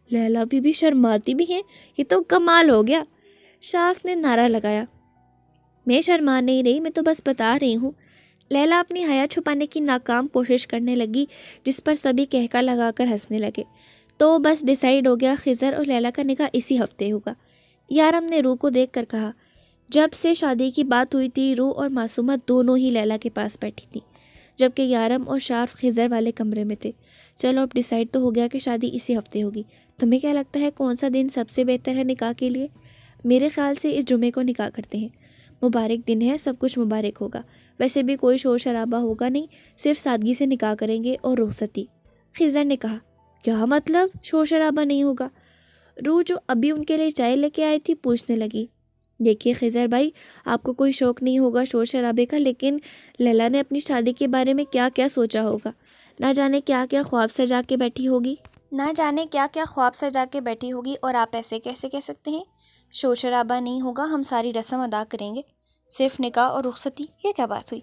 لیلا بھی شرماتی بھی ہیں، یہ تو کمال ہو گیا، شارف نے نعرہ لگایا۔ میں شرما نہیں رہی، میں تو بس بتا رہی ہوں۔ لیلا اپنی حیا چھپانے کی ناکام کوشش کرنے لگی، جس پر سبھی کہکا لگا کر ہنسنے لگے۔ تو بس ڈیسائیڈ ہو گیا، خضر اور لیلا کا نکاح اسی ہفتے ہوگا، یارم نے روح کو دیکھ کر کہا۔ جب سے شادی کی بات ہوئی تھی، روح اور معصومہ دونوں ہی لیلا کے پاس بیٹھی تھیں، جبکہ یارم اور شارف خضر والے کمرے میں تھے۔ چلو اب ڈیسائیڈ تو ہو گیا کہ شادی اسی ہفتے ہوگی، تمہیں کیا لگتا ہے کون سا دن سب سے بہتر ہے نکاح کے لیے؟ میرے خیال سے اس جمعے کو نکاح کرتے ہیں، مبارک دن ہے، سب کچھ مبارک ہوگا۔ ویسے بھی کوئی شور شرابہ ہوگا نہیں، صرف سادگی سے نکاح کریں گے اور رخصتی۔ خضر نے کہا، کیا مطلب شور شرابہ نہیں ہوگا؟ روح جو ابھی ان کے لیے چائے لے کے آئی تھی پوچھنے لگی، دیکھیے خضر بھائی، آپ کو کوئی شوق نہیں ہوگا شور شرابے کا، لیکن لیلا نے اپنی شادی کے بارے میں کیا کیا سوچا ہوگا، نہ جانے کیا کیا خواب سجا کے بیٹھی ہوگی۔ اور آپ ایسے کیسے کہہ سکتے ہیں؟ شور شرابہ نہیں ہوگا، ہم ساری رسم ادا کریں گے، صرف نکاح اور رخصتی۔ یہ کیا بات ہوئی؟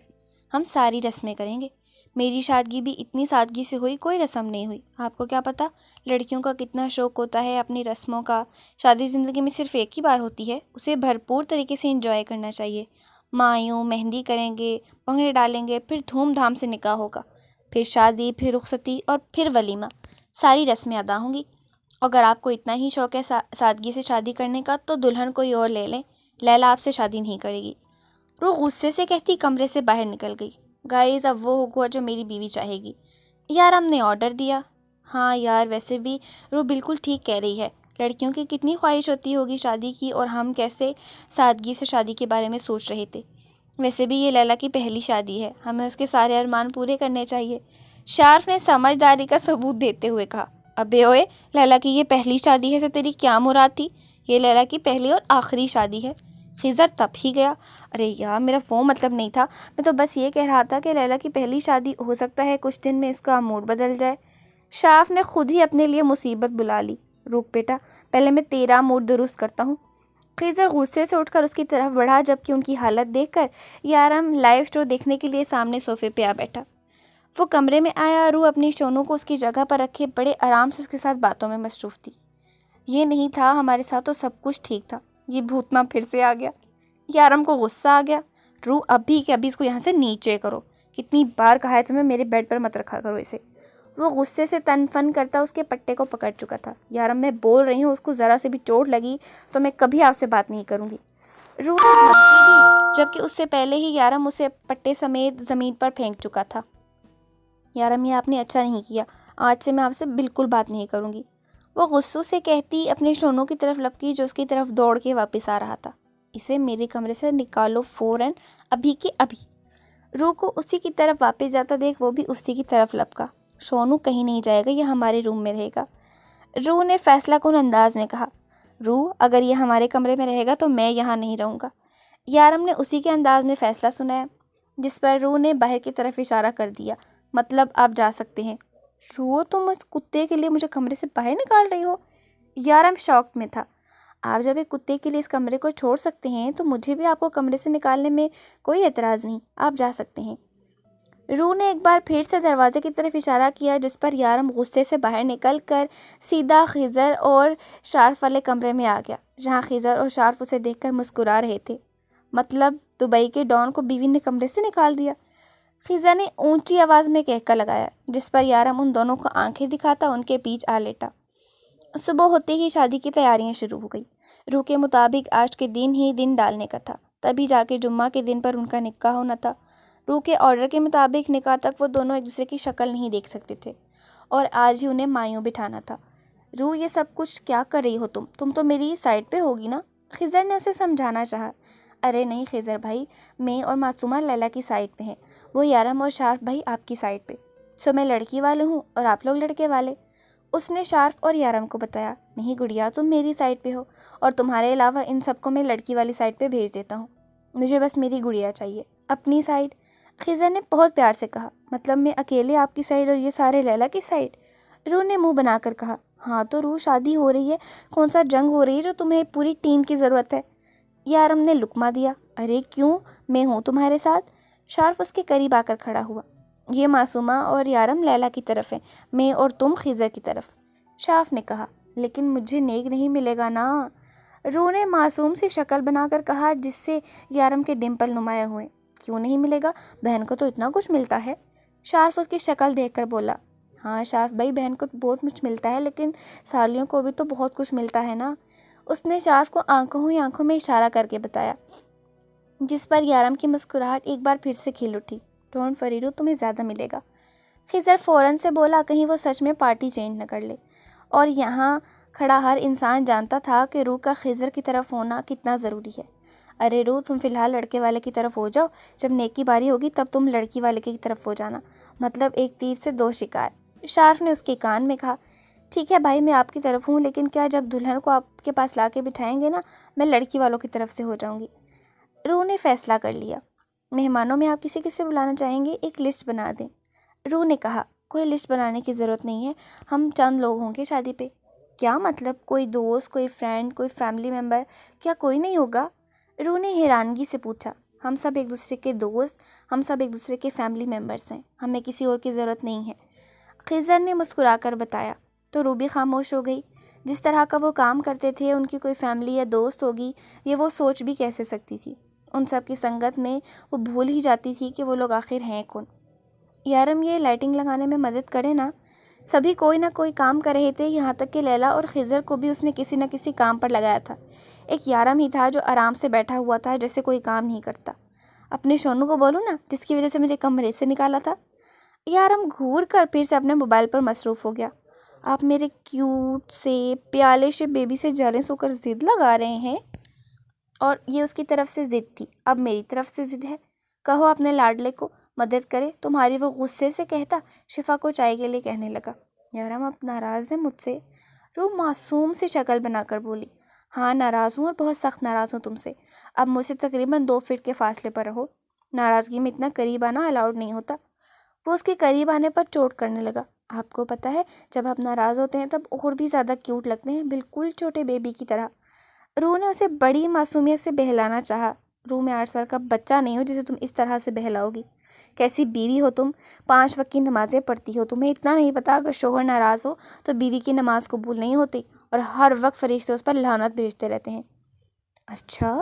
ہم ساری رسمیں کریں گے۔ میری شادی بھی اتنی سادگی سے ہوئی، کوئی رسم نہیں ہوئی۔ آپ کو کیا پتہ لڑکیوں کا کتنا شوق ہوتا ہے اپنی رسموں کا۔ شادی زندگی میں صرف ایک ہی بار ہوتی ہے، اسے بھرپور طریقے سے انجوائے کرنا چاہیے۔ مایوں مہندی کریں گے، پنگڑے ڈالیں گے، پھر دھوم دھام سے نکاح ہوگا، پھر شادی، پھر رخصتی اور پھر ولیمہ۔ ساری رسمیں ادا ہوں گی۔ اگر آپ کو اتنا ہی شوق ہے سادگی سے شادی کرنے کا تو دلہن کوئی اور لے لیں، لیلا آپ سے شادی نہیں کرے گی۔ روح غصے سے کہتی کمرے سے باہر نکل گئی۔ گائز، اب وہ ہوگا جو میری بیوی چاہے گی۔ یار ہم نے آرڈر دیا۔ ہاں یار، ویسے بھی روح بالکل ٹھیک کہہ رہی ہے، لڑکیوں کی کتنی خواہش ہوتی ہوگی شادی کی، اور ہم کیسے سادگی سے شادی کے بارے میں سوچ رہے تھے۔ ویسے بھی یہ لیلا کی پہلی شادی ہے، ہمیں اس کے سارے ارمان پورے کرنے چاہیے۔ شارف نے سمجھداری کا ثبوت دیتے ہوئے کہا، ابے اوئے، لیلا کی یہ پہلی شادی ہے سے تیری کیا مراد تھی؟ یہ لیلا کی پہلی اور آخری شادی ہے۔ خضر تب ہی گیا، ارے یار میرا وہ مطلب نہیں تھا، میں تو بس یہ کہہ رہا تھا کہ لیلا کی پہلی شادی، ہو سکتا ہے کچھ دن میں اس کا موڈ بدل جائے۔ شارف نے خود ہی اپنے لیے مصیبت بلا لی۔ رک بیٹا، پہلے میں تیرا موڈ درست کرتا ہوں۔ خضر غصے سے اٹھ کر اس کی طرف بڑھا، جبکہ ان کی حالت دیکھ کر یارم لائیو شو دیکھنے کے لیے سامنے صوفے پہ آ بیٹھا۔ وہ کمرے میں آیا، روح اپنی شونوں کو اس کی جگہ پر رکھے بڑے آرام سے اس کے ساتھ باتوں میں مصروف تھی۔ یہ نہیں تھا ہمارے ساتھ تو سب کچھ ٹھیک تھا، یہ بھوتنا پھر سے آ گیا۔ یارم کو غصہ آ گیا۔ روح ابھی کہ ابھی اس کو یہاں سے نیچے کرو، کتنی بار کہا ہے تمہیں میرے بیڈ پر مت رکھا کرو اسے۔ وہ غصے سے تن فن کرتا اس کے پٹے کو پکڑ چکا تھا۔ یارم میں بول رہی ہوں، اس کو ذرا سے بھی چوٹ لگی تو میں کبھی آپ سے بات نہیں کروں گی۔ روح نے دھمکی دی، جبکہ اس سے پہلے ہی یارم اسے پٹے سمیت زمین پر پھینک چکا تھا۔ یارم، یہ آپ نے اچھا نہیں کیا، آج سے میں آپ سے بالکل بات نہیں کروں گی، وہ غصوں سے کہتی اپنے شونوں کی طرف لپکی جو اس کی طرف دوڑ کے واپس آ رہا تھا۔ اسے میرے کمرے سے نکالو فوراً، ابھی کے ابھی۔ روح کو اسی کی طرف واپس جاتا دیکھ وہ بھی اسی کی طرف لپکا۔ شونو کہیں نہیں جائے گا، یہ ہمارے روم میں رہے گا، روح نے فیصلہ کن انداز میں کہا۔ روح، اگر یہ ہمارے کمرے میں رہے گا تو میں یہاں نہیں رہوں گا۔ یارم نے اسی کے انداز میں فیصلہ سنایا، جس پر روح نے باہر کی طرف اشارہ کر دیا، مطلب آپ جا سکتے ہیں۔ روح، تم اس کتے کے لیے مجھے کمرے سے باہر نکال رہی ہو؟ یارم شاک میں تھا۔ آپ جب ایک کتے کے لیے اس کمرے کو چھوڑ سکتے ہیں تو مجھے بھی آپ کو کمرے سے نکالنے میں کوئی اعتراض نہیں، آپ جا سکتے ہیں۔ روح نے ایک بار پھر سے دروازے کی طرف اشارہ کیا، جس پر یارم غصے سے باہر نکل کر سیدھا خضر اور شارف والے کمرے میں آ گیا، جہاں خضر اور شارف اسے دیکھ کر مسکرا رہے تھے۔ مطلب دبئی کے ڈان کو بیوی نے کمرے سے نکال دیا؟ خضر نے اونچی آواز میں کہکا لگایا، جس پر یارم ان دونوں کو آنکھیں دکھاتا ان کے بیچ آ لیٹا۔ صبح ہوتے ہی شادی کی تیاریاں شروع ہو گئی۔ روح کے مطابق آج کے دن ہی دن ڈالنے کا تھا، تبھی جا کے جمعہ کے دن پر ان کا نکاح ہونا تھا۔ روح کے آرڈر کے مطابق نکاح تک وہ دونوں ایک دوسرے کی شکل نہیں دیکھ سکتے تھے، اور آج ہی انہیں مایوں بٹھانا تھا۔ روح، یہ سب کچھ کیا کر رہی ہو تم تو میری سائڈ پہ ہوگی نا؟ خضر نے اسے سمجھانا چاہا۔ ارے نہیں خضر بھائی، میں اور معصومہ لیلا کی سائڈ پہ ہیں، وہ یارم اور شارف بھائی آپ کی سائڈ پہ، سو میں لڑکی والے ہوں اور آپ لوگ لڑکے والے۔ اس نے شارف اور یارم کو بتایا، نہیں گڑیا، تم میری سائڈ پہ ہو، اور تمہارے علاوہ ان سب کو میں لڑکی والی سائڈ پہ بھیج دیتا ہوں، مجھے بس میری گڑیا چاہیے، اپنی سائڈ۔ خضر نے بہت پیار سے کہا، مطلب میں اکیلے آپ کی سائڈ اور یہ سارے لیلا کی سائڈ؟ روح نے منہ بنا کر کہا، ہاں تو روح، شادی ہو رہی ہے، کون سا جنگ ہو رہی ہے جو تمہیں پوری ٹیم کی ضرورت ہے؟ یارم نے لقمہ دیا، ارے کیوں، میں ہوں تمہارے ساتھ۔ شارف اس کے قریب آ کر کھڑا ہوا، یہ معصومہ اور یارم لیلا کی طرف ہے، میں اور تم خضر کی طرف۔ شارف نے کہا، لیکن مجھے نیک نہیں ملے گا نا؟ روح نے معصوم سی شکل بنا کر کہا، جس سے یارم کے ڈمپل نمایاں ہوئے۔ کیوں نہیں ملے گا، بہن کو تو اتنا کچھ ملتا ہے۔ شارف اس کی شکل دیکھ کر بولا، ہاں شارف بھائی، بہن کو بہت کچھ ملتا ہے، لیکن سالیوں کو بھی تو بہت کچھ ملتا ہے نا۔ اس نے شارف کو آنکھوں میں اشارہ کر کے بتایا، جس پر یارم کی مسکراہٹ ایک بار پھر سے کھل اٹھی۔ ڈونٹ وری روح، تمہیں زیادہ ملے گا۔ خضر فوراً سے بولا، کہیں وہ سچ میں پارٹی چینج نہ کر لے، اور یہاں کھڑا ہر انسان جانتا تھا کہ روح کا خضر کی طرف ہونا کتنا ضروری ہے۔ ارے روح، تم فی الحال لڑکے والے کی طرف ہو جاؤ، جب نیکی باری ہوگی تب تم لڑکی والے کی طرف ہو جانا، مطلب ایک تیر سے دو شکار۔ شارف نے اس کے کان میں کہا، ٹھیک ہے بھائی، میں آپ کی طرف ہوں، لیکن کیا جب دلہن کو آپ کے پاس لا کے بٹھائیں گے نا، میں لڑکی والوں کی طرف سے ہو جاؤں گی۔ روح نے فیصلہ کر لیا۔ مہمانوں میں آپ کسی کسی بلانا چاہیں گے؟ ایک لسٹ بنا دیں۔ روح نے کہا، کوئی لسٹ بنانے کی ضرورت نہیں ہے، ہم چند لوگ ہوں گے شادی پہ۔ کیا مطلب؟ کوئی دوست، کوئی فرینڈ، کوئی فیملی ممبر، کیا کوئی نہیں ہوگا؟ روح نے حیرانگی سے پوچھا۔ ہم سب ایک دوسرے کے دوست، ہم سب ایک دوسرے کے فیملی ممبرس ہیں، ہمیں کسی اور کی ضرورت نہیں ہے، خضر نے مسکرا کر بتایا۔ تو روح بھی خاموش ہو گئی۔ جس طرح کا وہ کام کرتے تھے، ان کی کوئی فیملی یا دوست ہوگی، یہ وہ سوچ بھی کیسے سکتی تھی؟ ان سب کی سنگت میں وہ بھول ہی جاتی تھی کہ وہ لوگ آخر ہیں کون۔ یارم، یہ لائٹنگ لگانے میں مدد کرے نا؟ سبھی کوئی نہ کوئی کام کر رہے تھے، یہاں تک کہ لیلا اور خضر کو بھی اس نے کسی نہ کسی کام پر لگایا تھا۔ ایک یارم ہی تھا جو آرام سے بیٹھا ہوا تھا، جیسے کوئی کام نہیں کرتا۔ اپنے شونو کو بولوں نا، جس کی وجہ سے مجھے کمرے سے نکالا تھا؟ یارم گھور کر پھر سے اپنے موبائل پر مصروف ہو گیا۔ آپ میرے کیوٹ سے پیالے سے بیبی سے جیلس ہو کر ضد لگا رہے ہیں؟ اور یہ اس کی طرف سے ضد تھی، اب میری طرف سے ضد ہے۔ کہو اپنے لاڈلے کو مدد کرے۔ تمہاری وہ غصے سے کہتا شفا کو چائے کے لیے کہنے لگا۔ یارم، آپ ناراض ہیں مجھ سے؟ روح معصوم سی شکل بنا کر بولی، ہاں ناراض ہوں، اور بہت سخت ناراض ہوں تم سے۔ اب مجھ سے تقریباً 2 فٹ کے فاصلے پر رہو۔ ناراضگی میں اتنا قریب آنا الاؤڈ نہیں ہوتا۔ وہ اس کے قریب آنے پر چوٹ کرنے لگا۔ آپ کو پتہ ہے، جب آپ ناراض ہوتے ہیں تب اور بھی زیادہ کیوٹ لگتے ہیں، بالکل چھوٹے بیبی کی طرح۔ روح نے اسے بڑی معصومیت سے بہلانا چاہا۔ روح، میں 8 سال کا بچہ نہیں ہوں جسے تم اس طرح سے بہلاؤ گی۔ کیسی بیوی ہو تم، 5 وقت کی نمازیں پڑھتی ہو، تمہیں اتنا نہیں پتا اگر شوہر ناراض ہو تو بیوی کی نماز قبول نہیں ہوتی، اور ہر وقت فرشتے اس پر لعنت بھیجتے رہتے ہیں۔ اچھا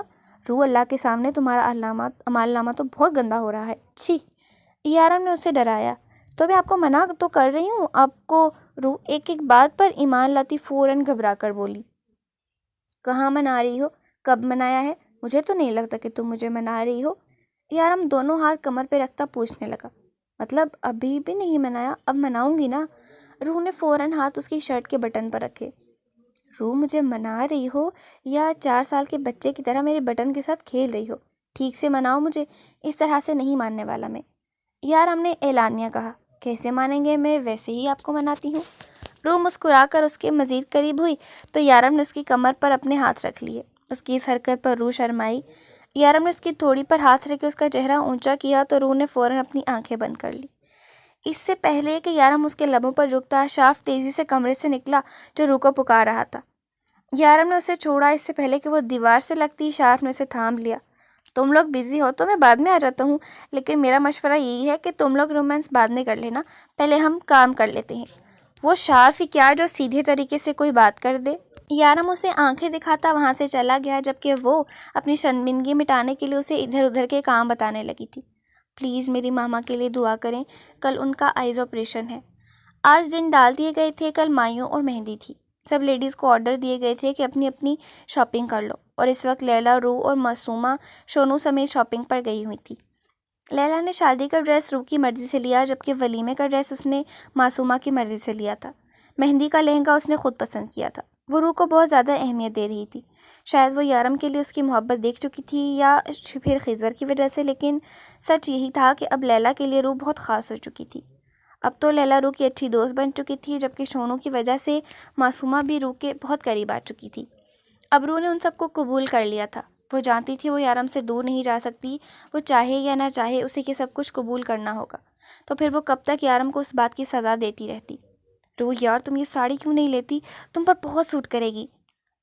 روح، اللہ کے سامنے تمہارا اعمال نامہ تو بہت گندا ہو رہا ہے، چھی۔ یارم نے اسے ڈرایا۔ تو میں آپ کو منع تو کر رہی ہوں آپ کو۔ روح ایک ایک بات پر ایمان لاتی فوراً گھبرا کر بولی، کہاں منا رہی ہو؟ کب منایا ہے؟ مجھے تو نہیں لگتا کہ تم مجھے منا رہی ہو۔ یارم دونوں ہاتھ کمر پہ رکھتا پوچھنے لگا، مطلب ابھی بھی نہیں منایا؟ اب مناؤں گی نا۔ روح نے فوراً ہاتھ اس کی شرٹ کے بٹن پر رکھے۔ روح، مجھے منا رہی ہو یا 4 سال کے بچے کی طرح میرے بٹن کے ساتھ کھیل رہی ہو؟ ٹھیک سے مناؤ مجھے، اس طرح سے نہیں ماننے والا میں۔ یارم نے اعلانیہ کہا، کیسے مانیں گے، میں ویسے ہی آپ کو مناتی ہوں۔ روح مسکرا کر اس کے مزید قریب ہوئی تو یارم نے اس کی کمر پر اپنے ہاتھ رکھ لیے۔ اس کی اس حرکت پر روح شرمائی۔ یارم نے اس کی تھوڑی پر ہاتھ رکھ کے اس کا چہرہ اونچا کیا تو روح نے فوراً اپنی آنکھیں بند کر لی۔ اس سے پہلے کہ یارم اس کے لبوں پر رکتا، شارف تیزی سے کمرے سے نکلا جو روح کو پکار رہا تھا۔ یارم نے اسے چھوڑا، اس سے پہلے کہ وہ دیوار سے لگتی شارف نے اسے تھام لیا۔ تم لوگ بزی ہو تو میں بعد میں آ جاتا ہوں، لیکن میرا مشورہ یہی ہے کہ تم لوگ رومانس بعد میں کر لینا، پہلے ہم کام کر لیتے ہیں۔ وہ شارف ہی کیا جو سیدھے طریقے سے کوئی بات کر دے۔ یارم اسے آنکھیں دکھاتا وہاں سے چلا گیا، جبکہ وہ اپنی شرمندگی مٹانے کے لیے اسے ادھر ادھر کے کام بتانے لگی تھی۔ پلیز میری ماما کے لیے دعا کریں، کل ان کا آئیز آپریشن ہے۔ آج دن ڈال دیے گئے تھے، کل مایوں اور مہندی تھی۔ سب لیڈیز کو آرڈر دیے گئے تھے کہ اپنی اپنی شاپنگ کر لو، اور اس وقت لیلا، روح اور معصومہ شونو سمیت شاپنگ پر گئی ہوئی تھی۔ لیلا نے شادی کا ڈریس روح کی مرضی سے لیا، جبکہ ولیمے کا ڈریس اس نے معصومہ کی مرضی سے لیا تھا۔ مہندی کا لہنگا اس نے خود پسند کیا تھا۔ وہ روح کو بہت زیادہ اہمیت دے رہی تھی۔ شاید وہ یارم کے لیے اس کی محبت دیکھ چکی تھی یا پھر خضر کی وجہ سے، لیکن سچ یہی تھا کہ اب لیلا کے لیے روح بہت خاص ہو چکی تھی۔ اب تو لیلا روح کی اچھی دوست بن چکی تھی، جبکہ شونو کی وجہ سے معصومہ بھی روح کے بہت قریب آ چکی تھی۔ اب روح نے ان سب کو قبول کر لیا تھا۔ وہ جانتی تھی وہ یارم سے دور نہیں جا سکتی، وہ چاہے یا نہ چاہے اسے یہ سب کچھ قبول کرنا ہوگا، تو پھر وہ کب تک یارم کو اس بات کی سزا دیتی رہتی۔ روح یار، تم یہ ساڑی کیوں نہیں لیتی؟ تم پر بہت سوٹ کرے گی۔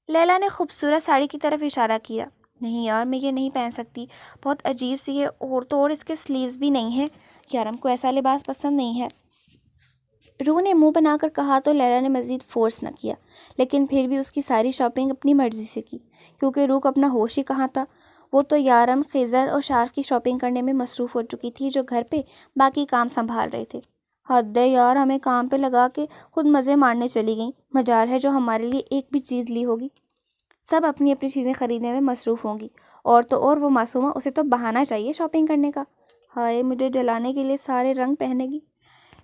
لیلا نے خوبصورت ساڑی کی طرف اشارہ کیا۔ نہیں یار، میں یہ نہیں پہن سکتی، بہت عجیب سی ہے، اور اس کے سلیوز بھی نہیں ہیں، یارم کو ایسا لباس پسند نہیں ہے۔ روح نے منہ بنا کر کہا تو لیلا نے مزید فورس نہ کیا، لیکن پھر بھی اس کی ساری شاپنگ اپنی مرضی سے کی، کیونکہ روح کو اپنا ہوش ہی کہاں تھا۔ وہ تو یارم، خضر اور شارف کی شاپنگ کرنے میں مصروف ہو چکی تھی، جو گھر پہ باقی کام سنبھال رہے تھے۔ حد ہے یار، ہمیں کام پہ لگا کے خود مزے مارنے چلی گئیں، مجال ہے جو ہمارے لیے ایک بھی چیز لی ہوگی۔ سب اپنی اپنی چیزیں خریدنے میں مصروف ہوں گی، اور تو اور وہ معصومہ، اسے تو بہانہ چاہیے شاپنگ کرنے کا۔ ہائے، مجھے جلانے کے لیے سارے رنگ پہنے گی۔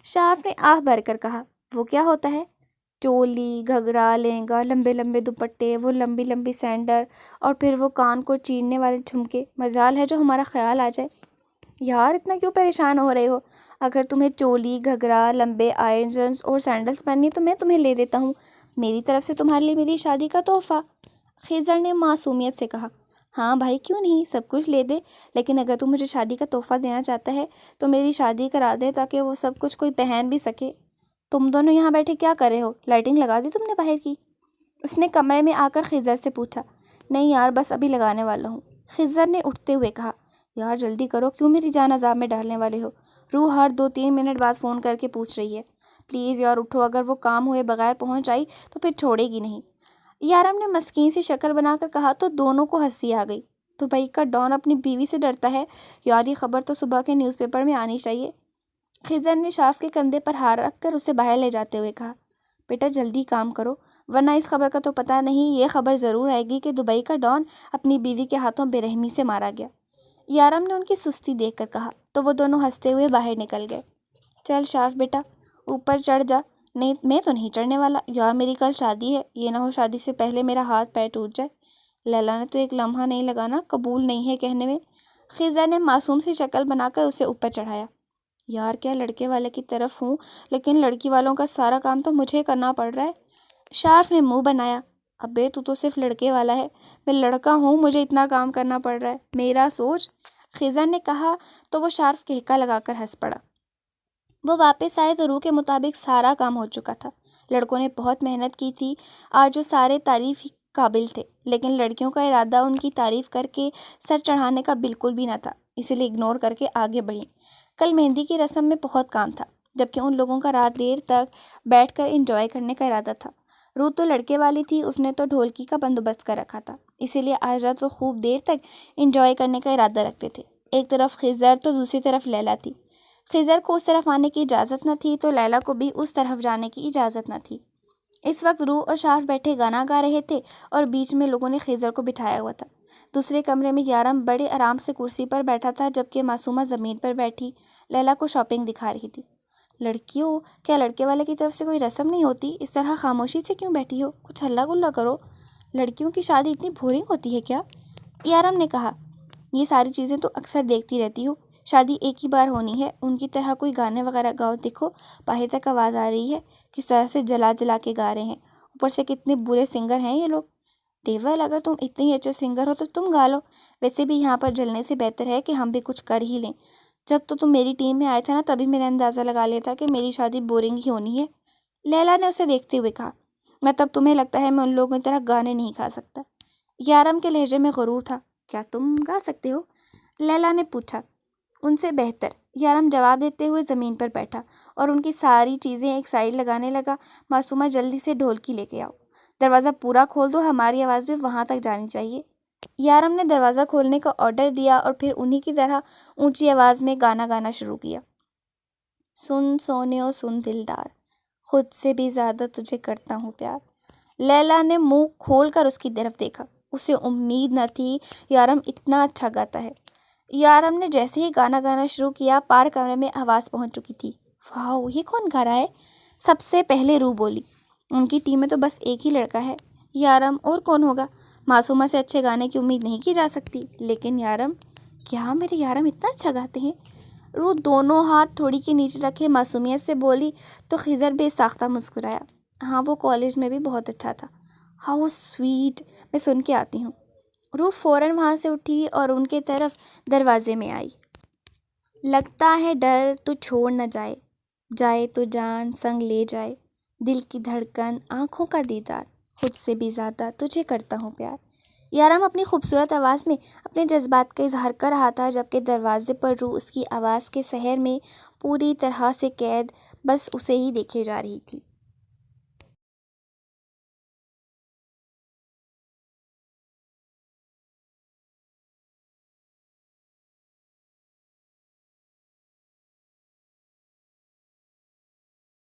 شارف نے آہ بھر کر کہا، وہ کیا ہوتا ہے؟ چولی، گھگرا، لہنگا، لمبے لمبے دوپٹے، وہ لمبی لمبی سینڈل اور پھر وہ کان کو چیرنے والے جھمکے، مجال ہے جو ہمارا خیال آ جائے۔ یار اتنا کیوں پریشان ہو رہے ہو؟ اگر تمہیں چولی، گھگرا، لمبے آئرنز اور سینڈلز پہننی تو میں تمہیں لے دیتا ہوں، میری طرف سے تمہارے لیے میری شادی کا تحفہ۔ خضر نے معصومیت سے کہا۔ ہاں بھائی کیوں نہیں، سب کچھ لے دے، لیکن اگر تم مجھے شادی کا تحفہ دینا چاہتا ہے تو میری شادی کرا دے تاکہ وہ سب کچھ کوئی پہن بھی سکے۔ تم دونوں یہاں بیٹھے کیا کر رہے ہو؟ لائٹنگ لگا دی تم نے باہر کی؟ اس نے کمرے میں آ کر خضر سے پوچھا۔ نہیں یار بس ابھی لگانے والا ہوں، خضر نے اٹھتے ہوئے کہا۔ یار جلدی کرو، کیوں میری جان عذاب میں ڈالنے والے ہو؟ روح ہر 2-3 منٹ بعد فون کر کے پوچھ رہی ہے۔ پلیز یار اٹھو، اگر وہ کام ہوئے بغیر پہنچ آئی تو پھر چھوڑے گی نہیں۔ یارم نے مسکین سی شکل بنا کر کہا تو دونوں کو ہنسی آ گئی۔ دبئی کا ڈان اپنی بیوی سے ڈرتا ہے؟ یار یہ خبر تو صبح کے نیوز پیپر میں آنی چاہیے۔ خضر نے شاف کے کندھے پر ہاتھ رکھ کر اسے باہر لے جاتے ہوئے کہا۔ بیٹا جلدی کام کرو ورنہ اس خبر کا تو پتہ نہیں، یہ خبر ضرور آئے گی کہ دبئی کا ڈان اپنی بیوی کے ہاتھوں بے رحمی سے مارا گیا۔ یارم نے ان کی سستی دیکھ کر کہا تو وہ دونوں ہنستے ہوئے باہر نکل گئے۔ چل شاف بیٹا اوپر چڑھ جا۔ نہیں میں تو نہیں چڑھنے والا یار، میری کل شادی ہے، یہ نہ ہو شادی سے پہلے میرا ہاتھ پیر ٹوٹ جائے۔ لیلا نے تو ایک لمحہ نہیں لگانا قبول نہیں ہے کہنے میں۔ خضر نے معصوم سی شکل بنا کر اسے اوپر چڑھایا۔ یار کیا لڑکے والے کی طرف ہوں، لیکن لڑکی والوں کا سارا کام تو مجھے کرنا پڑ رہا ہے۔ شارف نے منہ بنایا۔ ابے تو صرف لڑکے والا ہے، میں لڑکا ہوں، مجھے اتنا کام کرنا پڑ رہا ہے، میرا سوچ۔ خضر نے کہا تو وہ شارف کہکا لگا کر ہنس پڑا۔ وہ واپس آئے تو روح کے مطابق سارا کام ہو چکا تھا۔ لڑکوں نے بہت محنت کی تھی، آج وہ سارے تعریف قابل تھے، لیکن لڑکیوں کا ارادہ ان کی تعریف کر کے سر چڑھانے کا بالکل بھی نہ تھا، اسی لیے اگنور کر کے آگے بڑھیں۔ کل مہندی کی رسم میں بہت کام تھا، جبکہ ان لوگوں کا رات دیر تک بیٹھ کر انجوائے کرنے کا ارادہ تھا۔ روح تو لڑکے والی تھی، اس نے تو ڈھولکی کا بندوبست کر رکھا تھا، اسی لیے آج رات وہ خوب دیر تک انجوائے کرنے کا ارادہ رکھتے تھے۔ ایک طرف خضر تو دوسری طرف لیلا تھی۔ خضر کو اس طرف آنے کی اجازت نہ تھی تو لیلا کو بھی اس طرف جانے کی اجازت نہ تھی۔ اس وقت روح اور شارف بیٹھے گانا گا رہے تھے اور بیچ میں لوگوں نے خضر کو بٹھایا ہوا تھا۔ دوسرے کمرے میں یارم بڑے آرام سے کرسی پر بیٹھا تھا، جبکہ معصومہ زمین پر بیٹھی لیلا کو شاپنگ دکھا رہی تھی۔ لڑکیوں کیا لڑکے والے کی طرف سے کوئی رسم نہیں ہوتی؟ اس طرح خاموشی سے کیوں بیٹھی ہو؟ کچھ ہلہ گلا کرو، لڑکیوں کی شادی اتنی بورنگ ہوتی ہے کیا؟ یارم نے کہا۔ یہ ساری چیزیں تو اکثر دیکھتی رہتی ہو، شادی ایک ہی بار ہونی ہے، ان کی طرح کوئی گانے وغیرہ گاؤ، دیکھو باہر تک آواز آ رہی ہے، کس طرح سے جلا جلا کے گا رہے ہیں، اوپر سے کتنے برے سنگر ہیں یہ لوگ۔ دیول اگر تم اتنے ہی اچھے سنگر ہو تو تم گا لو، ویسے بھی یہاں پر جلنے سے بہتر ہے کہ ہم بھی کچھ کر ہی لیں۔ جب تو تم میری ٹیم میں آئے تھے نا، تبھی میں نے اندازہ لگا لیا تھا کہ میری شادی بورنگ ہی ہونی ہے، لیلا نے اسے دیکھتے ہوئے کہا۔ مطلب تمہیں لگتا ہے میں ان لوگوں کی طرح گانے نہیں گا سکتا؟ یارم کے لہجے میں غرور تھا۔ کیا تم گا سکتے ہو؟ لیلا نے پوچھا۔ ان سے بہتر، یارم جواب دیتے ہوئے زمین پر بیٹھا اور ان کی ساری چیزیں ایک سائڈ لگانے لگا۔ معصومہ جلدی سے ڈھولکی لے کے آؤ، دروازہ پورا کھول دو، ہماری آواز بھی وہاں تک جانی چاہیے۔ یارم نے دروازہ کھولنے کا آرڈر دیا اور پھر انہی کی طرح اونچی آواز میں گانا گانا شروع کیا۔ سن سونیو سن دلدار، خود سے بھی زیادہ تجھے کرتا ہوں پیار۔ لیلا نے منہ کھول کر اس کی طرف دیکھا، اسے امید نہ تھی یارم اتنا اچھا گاتا ہے۔ یارم نے جیسے ہی گانا گانا شروع کیا، پار کمرے میں آواز پہنچ چکی تھی۔ واؤ یہ کون گا رہا ہے؟ سب سے پہلے روح بولی۔ ان کی ٹیم میں تو بس ایک ہی لڑکا ہے، یارم، اور کون ہوگا؟ معصومہ سے اچھے گانے کی امید نہیں کی جا سکتی، لیکن یارم، کیا میرے یارم اتنا اچھا گاتے ہیں؟ روح دونوں ہاتھ تھوڑی کے نیچے رکھے معصومیت سے بولی تو خضر بے ساختہ مسکرایا۔ ہاں وہ کالج میں بھی بہت اچھا تھا۔ ہاؤ سویٹ، میں سن کے آتی ہوں۔ روح فوراً وہاں سے اٹھی اور ان کے طرف دروازے میں آئی۔ لگتا ہے ڈر تو چھوڑ نہ جائے، جائے تو جان سنگ لے جائے، دل کی دھڑکن آنکھوں کا دیدار، خود سے بھی زیادہ تجھے کرتا ہوں پیار۔ یارم اپنی خوبصورت آواز میں اپنے جذبات کا اظہار کر رہا تھا، جبکہ دروازے پر روح اس کی آواز کے سحر میں پوری طرح سے قید بس اسے ہی دیکھے جا رہی تھی۔